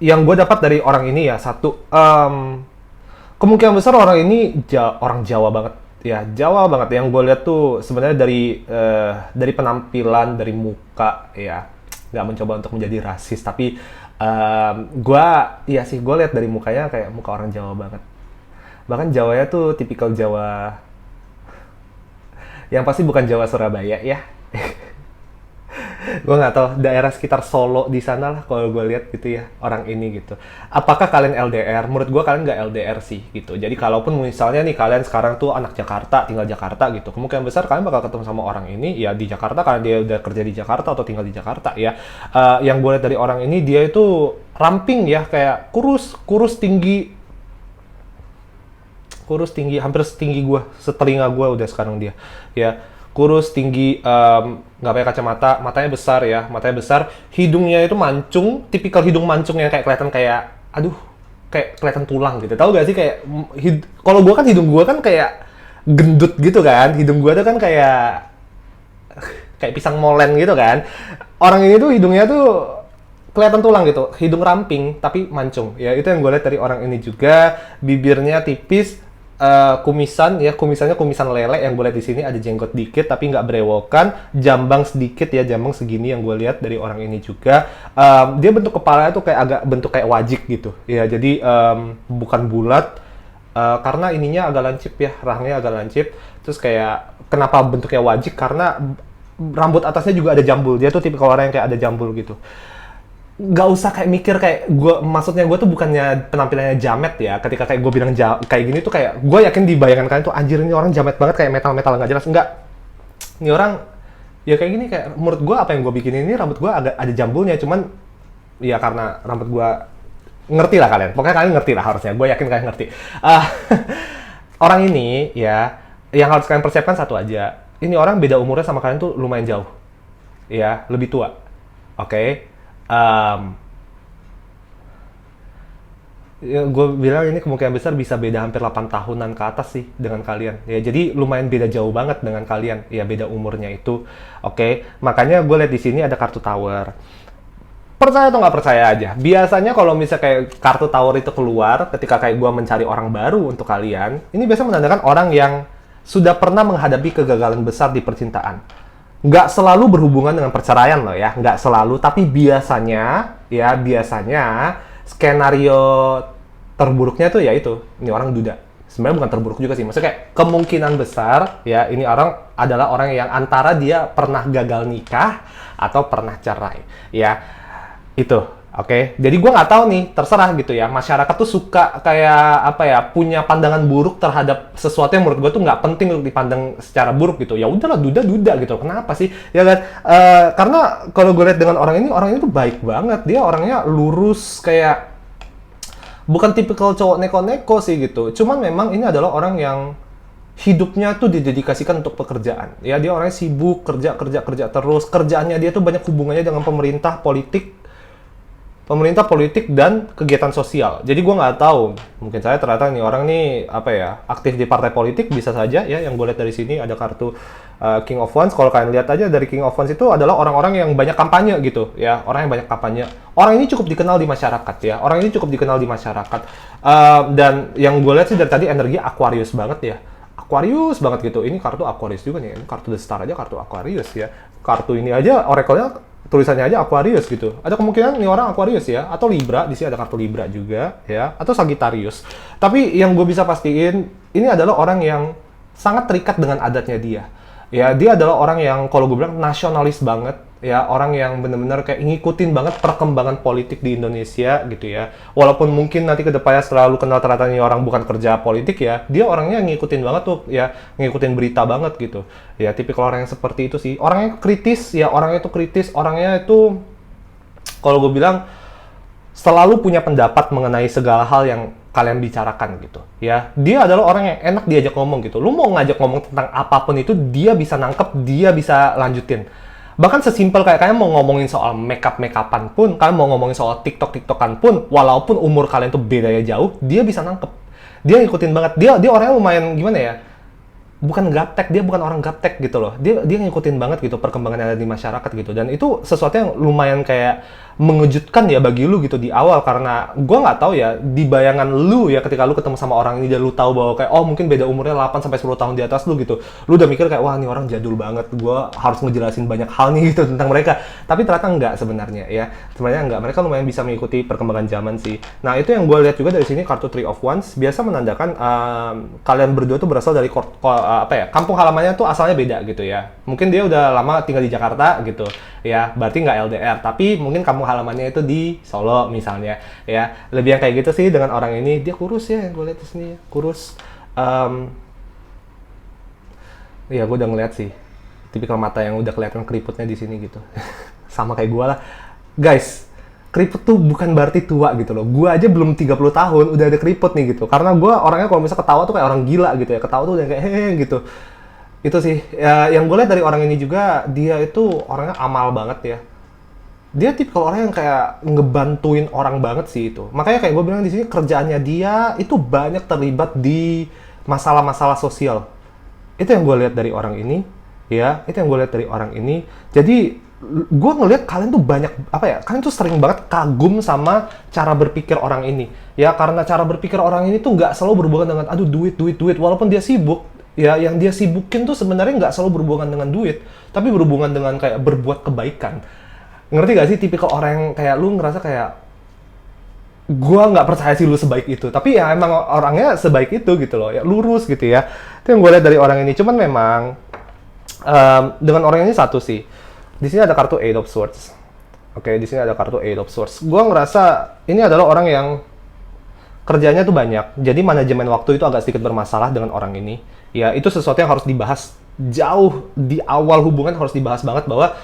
yang gue dapat dari orang ini ya satu, kemungkinan besar orang ini orang Jawa banget. Ya, Jawa banget. Yang gue lihat tuh sebenarnya dari penampilan, dari muka, ya nggak mencoba untuk menjadi rasis, tapi gue lihat dari mukanya kayak muka orang Jawa banget. Bahkan Jawanya tuh tipikal Jawa yang pasti bukan Jawa Surabaya ya. Gue nggak tahu daerah sekitar Solo di sana lah kalau gue lihat gitu ya orang ini gitu. Apakah kalian LDR? Menurut gue kalian nggak LDR sih gitu. Jadi kalaupun misalnya nih kalian sekarang tuh anak Jakarta, tinggal Jakarta gitu, kemungkinan besar kalian bakal ketemu sama orang ini ya di Jakarta karena dia udah kerja di Jakarta atau tinggal di Jakarta ya. Yang gue lihat dari orang ini dia itu ramping ya, kayak kurus tinggi, hampir setinggi gue, setelinga gue udah sekarang dia ya. Kurus, tinggi, nggak pakai kacamata, matanya besar, hidungnya itu mancung, tipikal hidung mancung yang kayak kelihatan kayak, kayak kelihatan tulang gitu. Tahu gak sih kayak, kalau gue kan hidung gue kan kayak gendut gitu kan, hidung gue tuh kan kayak pisang molen gitu kan. Orang ini tuh hidungnya tuh kelihatan tulang gitu, hidung ramping tapi mancung. Ya itu yang gue lihat dari orang ini juga, bibirnya tipis. Kumisannya kumisan lele yang gue lihat di sini, ada jenggot dikit tapi nggak berewokan, jambang sedikit ya, jambang segini yang gue lihat dari orang ini juga. Dia bentuk kepalanya tuh kayak agak bentuk kayak wajik gitu ya, jadi bukan bulat, karena ininya agak lancip ya, rahangnya agak lancip. Terus kayak kenapa bentuknya wajik, karena rambut atasnya juga ada jambul, dia tuh tipikal orang yang kayak ada jambul gitu. Gak usah kayak mikir kayak maksudnya gue tuh bukannya penampilannya jamet ya, ketika kayak gue bilang kayak gini tuh kayak gue yakin di bayangan kalian tuh anjir ini orang jamet banget, kayak metal nggak jelas. Enggak, ini orang ya kayak gini, kayak menurut gue apa yang gue bikin ini rambut gue agak ada jambulnya, cuman ya karena rambut gue, ngerti lah kalian, pokoknya kalian ngerti lah harusnya, gue yakin kalian ngerti. Orang ini ya yang harus kalian persiapkan satu aja, ini orang beda umurnya sama kalian tuh lumayan jauh ya, lebih tua. Oke. Ya, gue bilang ini kemungkinan besar bisa beda hampir 8 tahunan ke atas sih dengan kalian ya, jadi lumayan beda jauh banget dengan kalian ya, beda umurnya itu. Oke, makanya gue lihat di sini ada kartu tower. Percaya atau nggak percaya aja, biasanya kalau misalnya kayak kartu tower itu keluar ketika kayak gue mencari orang baru untuk kalian, ini biasanya menandakan orang yang sudah pernah menghadapi kegagalan besar di percintaan. Nggak selalu berhubungan dengan perceraian loh ya, nggak selalu, tapi biasanya skenario terburuknya tuh ya itu, ini orang duda. Sebenarnya bukan terburuk juga sih, maksudnya kayak kemungkinan besar ya ini orang adalah orang yang antara dia pernah gagal nikah atau pernah cerai ya, itu. Oke, jadi gue nggak tahu nih, terserah gitu ya. Masyarakat tuh suka kayak apa ya, punya pandangan buruk terhadap sesuatu yang menurut gue tuh nggak penting untuk dipandang secara buruk gitu. Ya udahlah, duda gitu. Kenapa sih? Ya kan? Karena kalau gue lihat dengan orang ini tuh baik banget. Dia orangnya lurus, kayak bukan tipikal cowok neko-neko sih gitu. Cuman memang ini adalah orang yang hidupnya tuh didedikasikan untuk pekerjaan. Ya dia orangnya sibuk, kerja terus. Kerjaannya dia tuh banyak hubungannya dengan pemerintah politik dan kegiatan sosial. Jadi gue nggak tahu, mungkin saya ternyata nih orang nih apa ya, aktif di partai politik, bisa saja ya. Yang gue lihat dari sini ada kartu King of Wands. Kalau kalian lihat aja dari King of Wands itu adalah orang-orang yang banyak kampanye gitu ya, orang yang banyak kampanye. Orang ini cukup dikenal di masyarakat ya, dan yang gue lihat sih dari tadi energi Aquarius banget ya. Aquarius banget gitu. Ini kartu Aquarius juga nih. Ini kartu The Star aja kartu Aquarius ya. Kartu ini aja oracle-nya tulisannya aja Aquarius gitu. Ada kemungkinan nih orang Aquarius ya, atau Libra, di sini ada kartu Libra juga ya, atau Sagittarius. Tapi yang gue bisa pastiin, ini adalah orang yang sangat terikat dengan adatnya dia. Ya, dia adalah orang yang kalau gue bilang nasionalis banget, ya, orang yang benar-benar kayak ngikutin banget perkembangan politik di Indonesia gitu ya. Walaupun mungkin nanti kedepannya selalu kenal ternyata ini orang bukan kerja politik ya, dia orangnya ngikutin banget tuh ya, ngikutin berita banget gitu. Ya, tipikal orang yang seperti itu sih. Orangnya kritis ya, orangnya itu kritis, orangnya itu kalau gue bilang selalu punya pendapat mengenai segala hal yang kalian bicarakan gitu ya. Dia adalah orang yang enak diajak ngomong gitu. Lu mau ngajak ngomong tentang apapun itu, dia bisa nangkep, dia bisa lanjutin. Bahkan sesimpel kayak kalian mau ngomongin soal makeup-makeupan pun, kalian mau ngomongin soal TikTok-TikTokan pun, walaupun umur kalian tuh bedanya jauh, dia bisa nangkep. Dia ngikutin banget. Dia orangnya lumayan gimana ya? Bukan gaptek, dia bukan orang gaptek gitu loh. Dia ngikutin banget gitu perkembangan yang ada di masyarakat gitu. Dan itu sesuatu yang lumayan kayak mengejutkan ya bagi lu gitu di awal, karena gua nggak tahu ya di bayangan lu ya ketika lu ketemu sama orang ini dan lu tahu bahwa kayak oh mungkin beda umurnya 8 sampai 10 tahun di atas lu gitu. Lu udah mikir kayak wah ini orang jadul banget, gua harus ngejelasin banyak hal nih gitu tentang mereka. Tapi ternyata enggak sebenarnya ya. Sebenarnya enggak, mereka lumayan bisa mengikuti perkembangan zaman sih. Nah, itu yang gue lihat juga dari sini kartu Three of Wands biasa menandakan kalian berdua tuh berasal dari kampung halamannya tuh asalnya beda gitu ya. Mungkin dia udah lama tinggal di Jakarta gitu ya, berarti nggak LDR, tapi mungkin kampung halamannya itu di Solo misalnya ya. Lebih yang kayak gitu sih dengan orang ini. Dia kurus ya, gue lihat di sini ya, kurus. Ya gue udah ngeliat sih tipikal mata yang udah kelihatan keriputnya di sini gitu. Sama kayak gue lah guys. Keriput tuh bukan berarti tua gitu loh. Gue aja belum 30 tahun udah ada keriput nih gitu. Karena gue orangnya kalau misalnya ketawa tuh kayak orang gila gitu ya. Ketawa tuh udah kayak hehe gitu. Itu sih ya, yang gue lihat dari orang ini juga, dia itu orangnya amal banget ya. Dia tipikal orang yang kayak ngebantuin orang banget sih itu. Makanya kayak gue bilang di sini kerjaannya dia itu banyak terlibat di masalah-masalah sosial. Itu yang gue lihat dari orang ini ya. Itu yang gue lihat dari orang ini. Jadi gue ngelihat kalian tuh banyak kalian tuh sering banget kagum sama cara berpikir orang ini ya, karena cara berpikir orang ini tuh nggak selalu berhubungan dengan aduh duit walaupun dia sibuk ya, yang dia sibukin tuh sebenarnya nggak selalu berhubungan dengan duit, tapi berhubungan dengan kayak berbuat kebaikan. Ngerti gak sih tipikal orang yang kayak lu ngerasa kayak gua nggak percaya sih lu sebaik itu, tapi ya emang orangnya sebaik itu gitu loh ya, lurus gitu ya. Itu yang gue lihat dari orang ini. Cuman memang dengan orang ini satu sih, di sini ada kartu Eight of Swords. Oke, di sini ada kartu Eight of Swords. Gua ngerasa ini adalah orang yang kerjanya tuh banyak. Jadi manajemen waktu itu agak sedikit bermasalah dengan orang ini. Ya, itu sesuatu yang harus dibahas jauh di awal hubungan, harus dibahas banget bahwa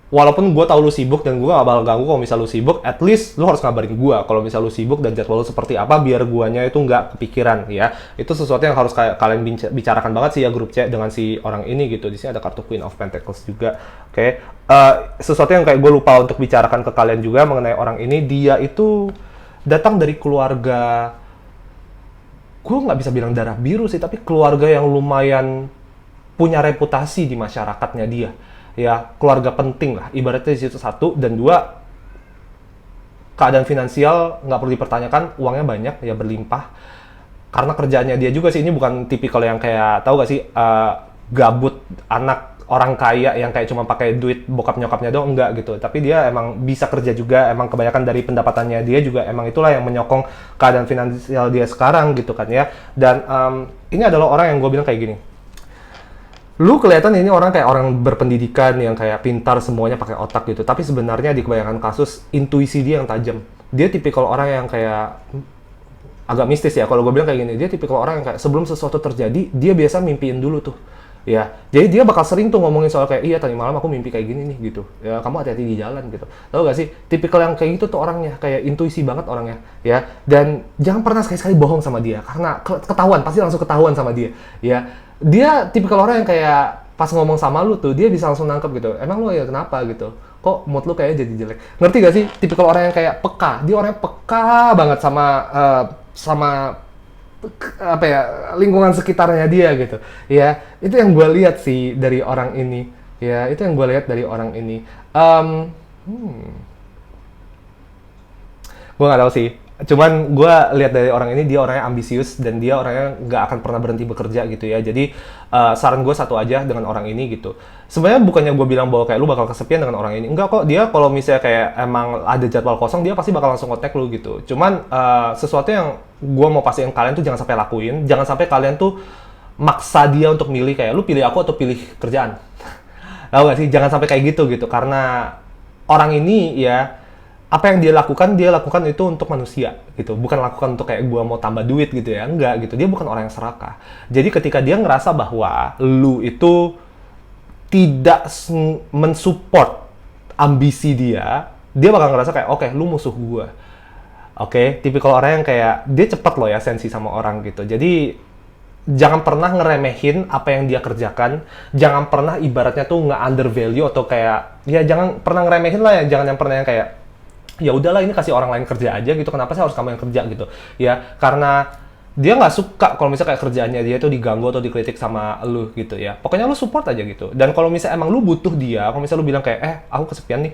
walaupun gue tahu lu sibuk dan gue gak bakal ganggu kalau misal lu sibuk, at least lu harus ngabarin gue kalau misal lu sibuk dan jadwal lu seperti apa biar guanya itu nggak kepikiran ya. Itu sesuatu yang harus kalian bicarakan banget sih ya, grup chat dengan si orang ini gitu. Di sini ada kartu Queen of Pentacles juga. Oke. Sesuatu yang kayak gue lupa untuk bicarakan ke kalian juga mengenai orang ini, dia itu datang dari keluarga, gue nggak bisa bilang darah biru sih, tapi keluarga yang lumayan punya reputasi di masyarakatnya dia. Ya, keluarga penting lah, ibaratnya di situ satu, dan dua, keadaan finansial nggak perlu dipertanyakan, uangnya banyak, ya berlimpah. Karena kerjaannya dia juga sih, ini bukan tipikal yang kayak, tahu gak sih, gabut anak orang kaya yang kayak cuma pakai duit bokap nyokapnya doang, enggak gitu. Tapi dia emang bisa kerja juga, emang kebanyakan dari pendapatannya dia juga, emang itulah yang menyokong keadaan finansial dia sekarang gitu kan ya. Dan ini adalah orang yang gue bilang kayak gini, lu kelihatan ini orang kayak orang berpendidikan yang kayak pintar, semuanya pakai otak gitu. Tapi sebenarnya di kebanyakan kasus intuisi dia yang tajam. Dia tipikal orang yang kayak agak mistis ya. Kalau gue bilang kayak gini, dia tipikal orang yang kayak sebelum sesuatu terjadi, dia biasa mimpiin dulu tuh. Ya, jadi dia bakal sering tuh ngomongin soal kayak iya tadi malam aku mimpi kayak gini nih gitu. Ya kamu hati-hati di jalan gitu. Tahu gak sih? Tipikal yang kayak gitu tuh orangnya, kayak intuisi banget orangnya, ya. Dan jangan pernah sekali-sekali bohong sama dia karena ketahuan, pasti langsung ketahuan sama dia. Ya. Dia tipikal orang yang kayak pas ngomong sama lu tuh, dia bisa langsung nangkep gitu. Emang lu ya kenapa gitu? Kok mood lu kayaknya jadi jelek? Ngerti gak sih? Tipikal orang yang kayak peka. Dia orangnya peka banget sama lingkungan sekitarnya dia gitu. Ya, itu yang gue lihat sih dari orang ini. Ya, itu yang gue lihat dari orang ini. Gue nggak tahu sih. Cuman gue lihat dari orang ini, dia orangnya ambisius dan dia orangnya nggak akan pernah berhenti bekerja gitu ya. Jadi saran gue satu aja dengan orang ini gitu. Sebenarnya bukannya gue bilang bahwa kayak lu bakal kesepian dengan orang ini. Enggak kok, dia kalau misalnya kayak emang ada jadwal kosong, dia pasti bakal langsung kontak lu gitu. Cuman sesuatu yang gue mau pastiin kalian tuh jangan sampai lakuin. Jangan sampai kalian tuh maksa dia untuk milih kayak lu pilih aku atau pilih kerjaan. Tahu gak sih? Jangan sampai kayak gitu gitu. Karena orang ini ya, apa yang dia lakukan itu untuk manusia gitu, bukan lakukan untuk kayak gua mau tambah duit gitu ya, enggak gitu. Dia bukan orang yang serakah. Jadi ketika dia ngerasa bahwa lu itu tidak mensupport ambisi dia bakal ngerasa kayak oke, lu musuh gua. Oke, tipikal orang yang kayak dia cepet loh ya sensi sama orang gitu. Jadi jangan pernah ngeremehin apa yang dia kerjakan, jangan pernah ibaratnya tuh nge-undervalue atau kayak ya jangan pernah ngeremehin lah ya, jangan yang pernah yang kayak ya udahlah ini kasih orang lain kerja aja gitu, kenapa sih harus kamu yang kerja gitu ya, karena dia nggak suka kalau misalnya kayak kerjaannya dia tuh diganggu atau dikritik sama lu gitu ya. Pokoknya lu support aja gitu, dan kalau misalnya emang lu butuh dia, kalau misalnya lu bilang kayak aku kesepian nih,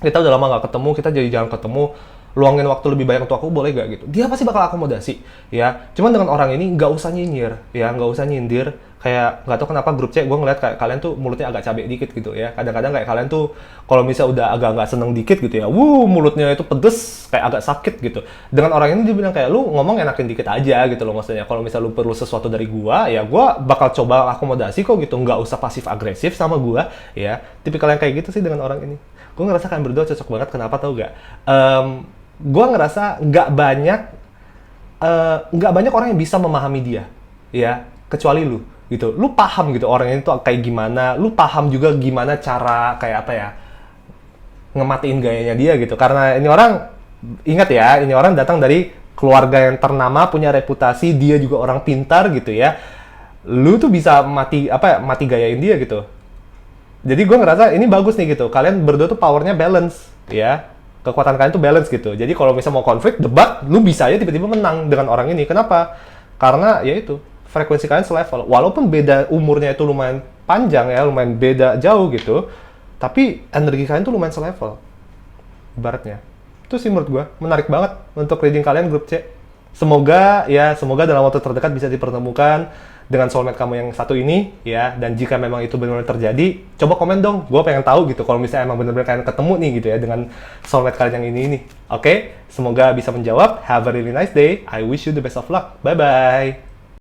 kita udah lama nggak ketemu, kita jadi jarang ketemu, luangin waktu lebih banyak untuk aku boleh gak gitu, dia pasti bakal akomodasi ya. Cuman dengan orang ini nggak usah nyinyir ya, nggak usah nyindir. Kayak nggak tahu kenapa grup chat gue ngeliat kayak kalian tuh mulutnya agak cabai dikit gitu ya. Kadang-kadang kayak kalian tuh kalau misalnya udah agak nggak seneng dikit gitu ya, mulutnya itu pedes kayak agak sakit gitu. Dengan orang ini dia bilang kayak lu ngomong enakin dikit aja gitu loh, maksudnya kalau misalnya lu perlu sesuatu dari gua ya gua bakal coba akomodasi kok gitu, nggak usah pasif agresif sama gua ya. Tipikal yang kayak gitu sih dengan orang ini. Gue ngerasa kalian berdua cocok banget. Kenapa tau gak? Gue ngerasa nggak banyak orang yang bisa memahami dia ya, kecuali lu gitu. Lu paham gitu orang ini tuh kayak gimana, lu paham juga gimana cara kayak apa ya ngematiin gayanya dia gitu. Karena ini orang, ingat ya, ini orang datang dari keluarga yang ternama, punya reputasi, dia juga orang pintar gitu ya. Lu tuh bisa mati gayain dia gitu. Jadi gue ngerasa ini bagus nih gitu, kalian berdua tuh powernya balance ya, kekuatan kalian tuh balance gitu. Jadi kalau misalnya mau konflik, debat, lu bisa aja tiba-tiba menang dengan orang ini. Kenapa? Karena ya itu, frekuensi kalian selevel. Walaupun beda umurnya itu lumayan panjang ya, lumayan beda jauh gitu, tapi energi kalian tuh lumayan selevel. Ibaratnya. Itu sih menurut gue, menarik banget untuk reading kalian grup C. Semoga dalam waktu terdekat bisa dipertemukan dengan soulmate kamu yang satu ini ya. Dan jika memang itu benar-benar terjadi, coba komen dong, gue pengen tahu gitu kalau misalnya emang benar-benar kalian ketemu nih gitu ya dengan soulmate kalian yang ini. Oke, semoga bisa menjawab. Have a really nice day. I wish you the best of luck. Bye bye.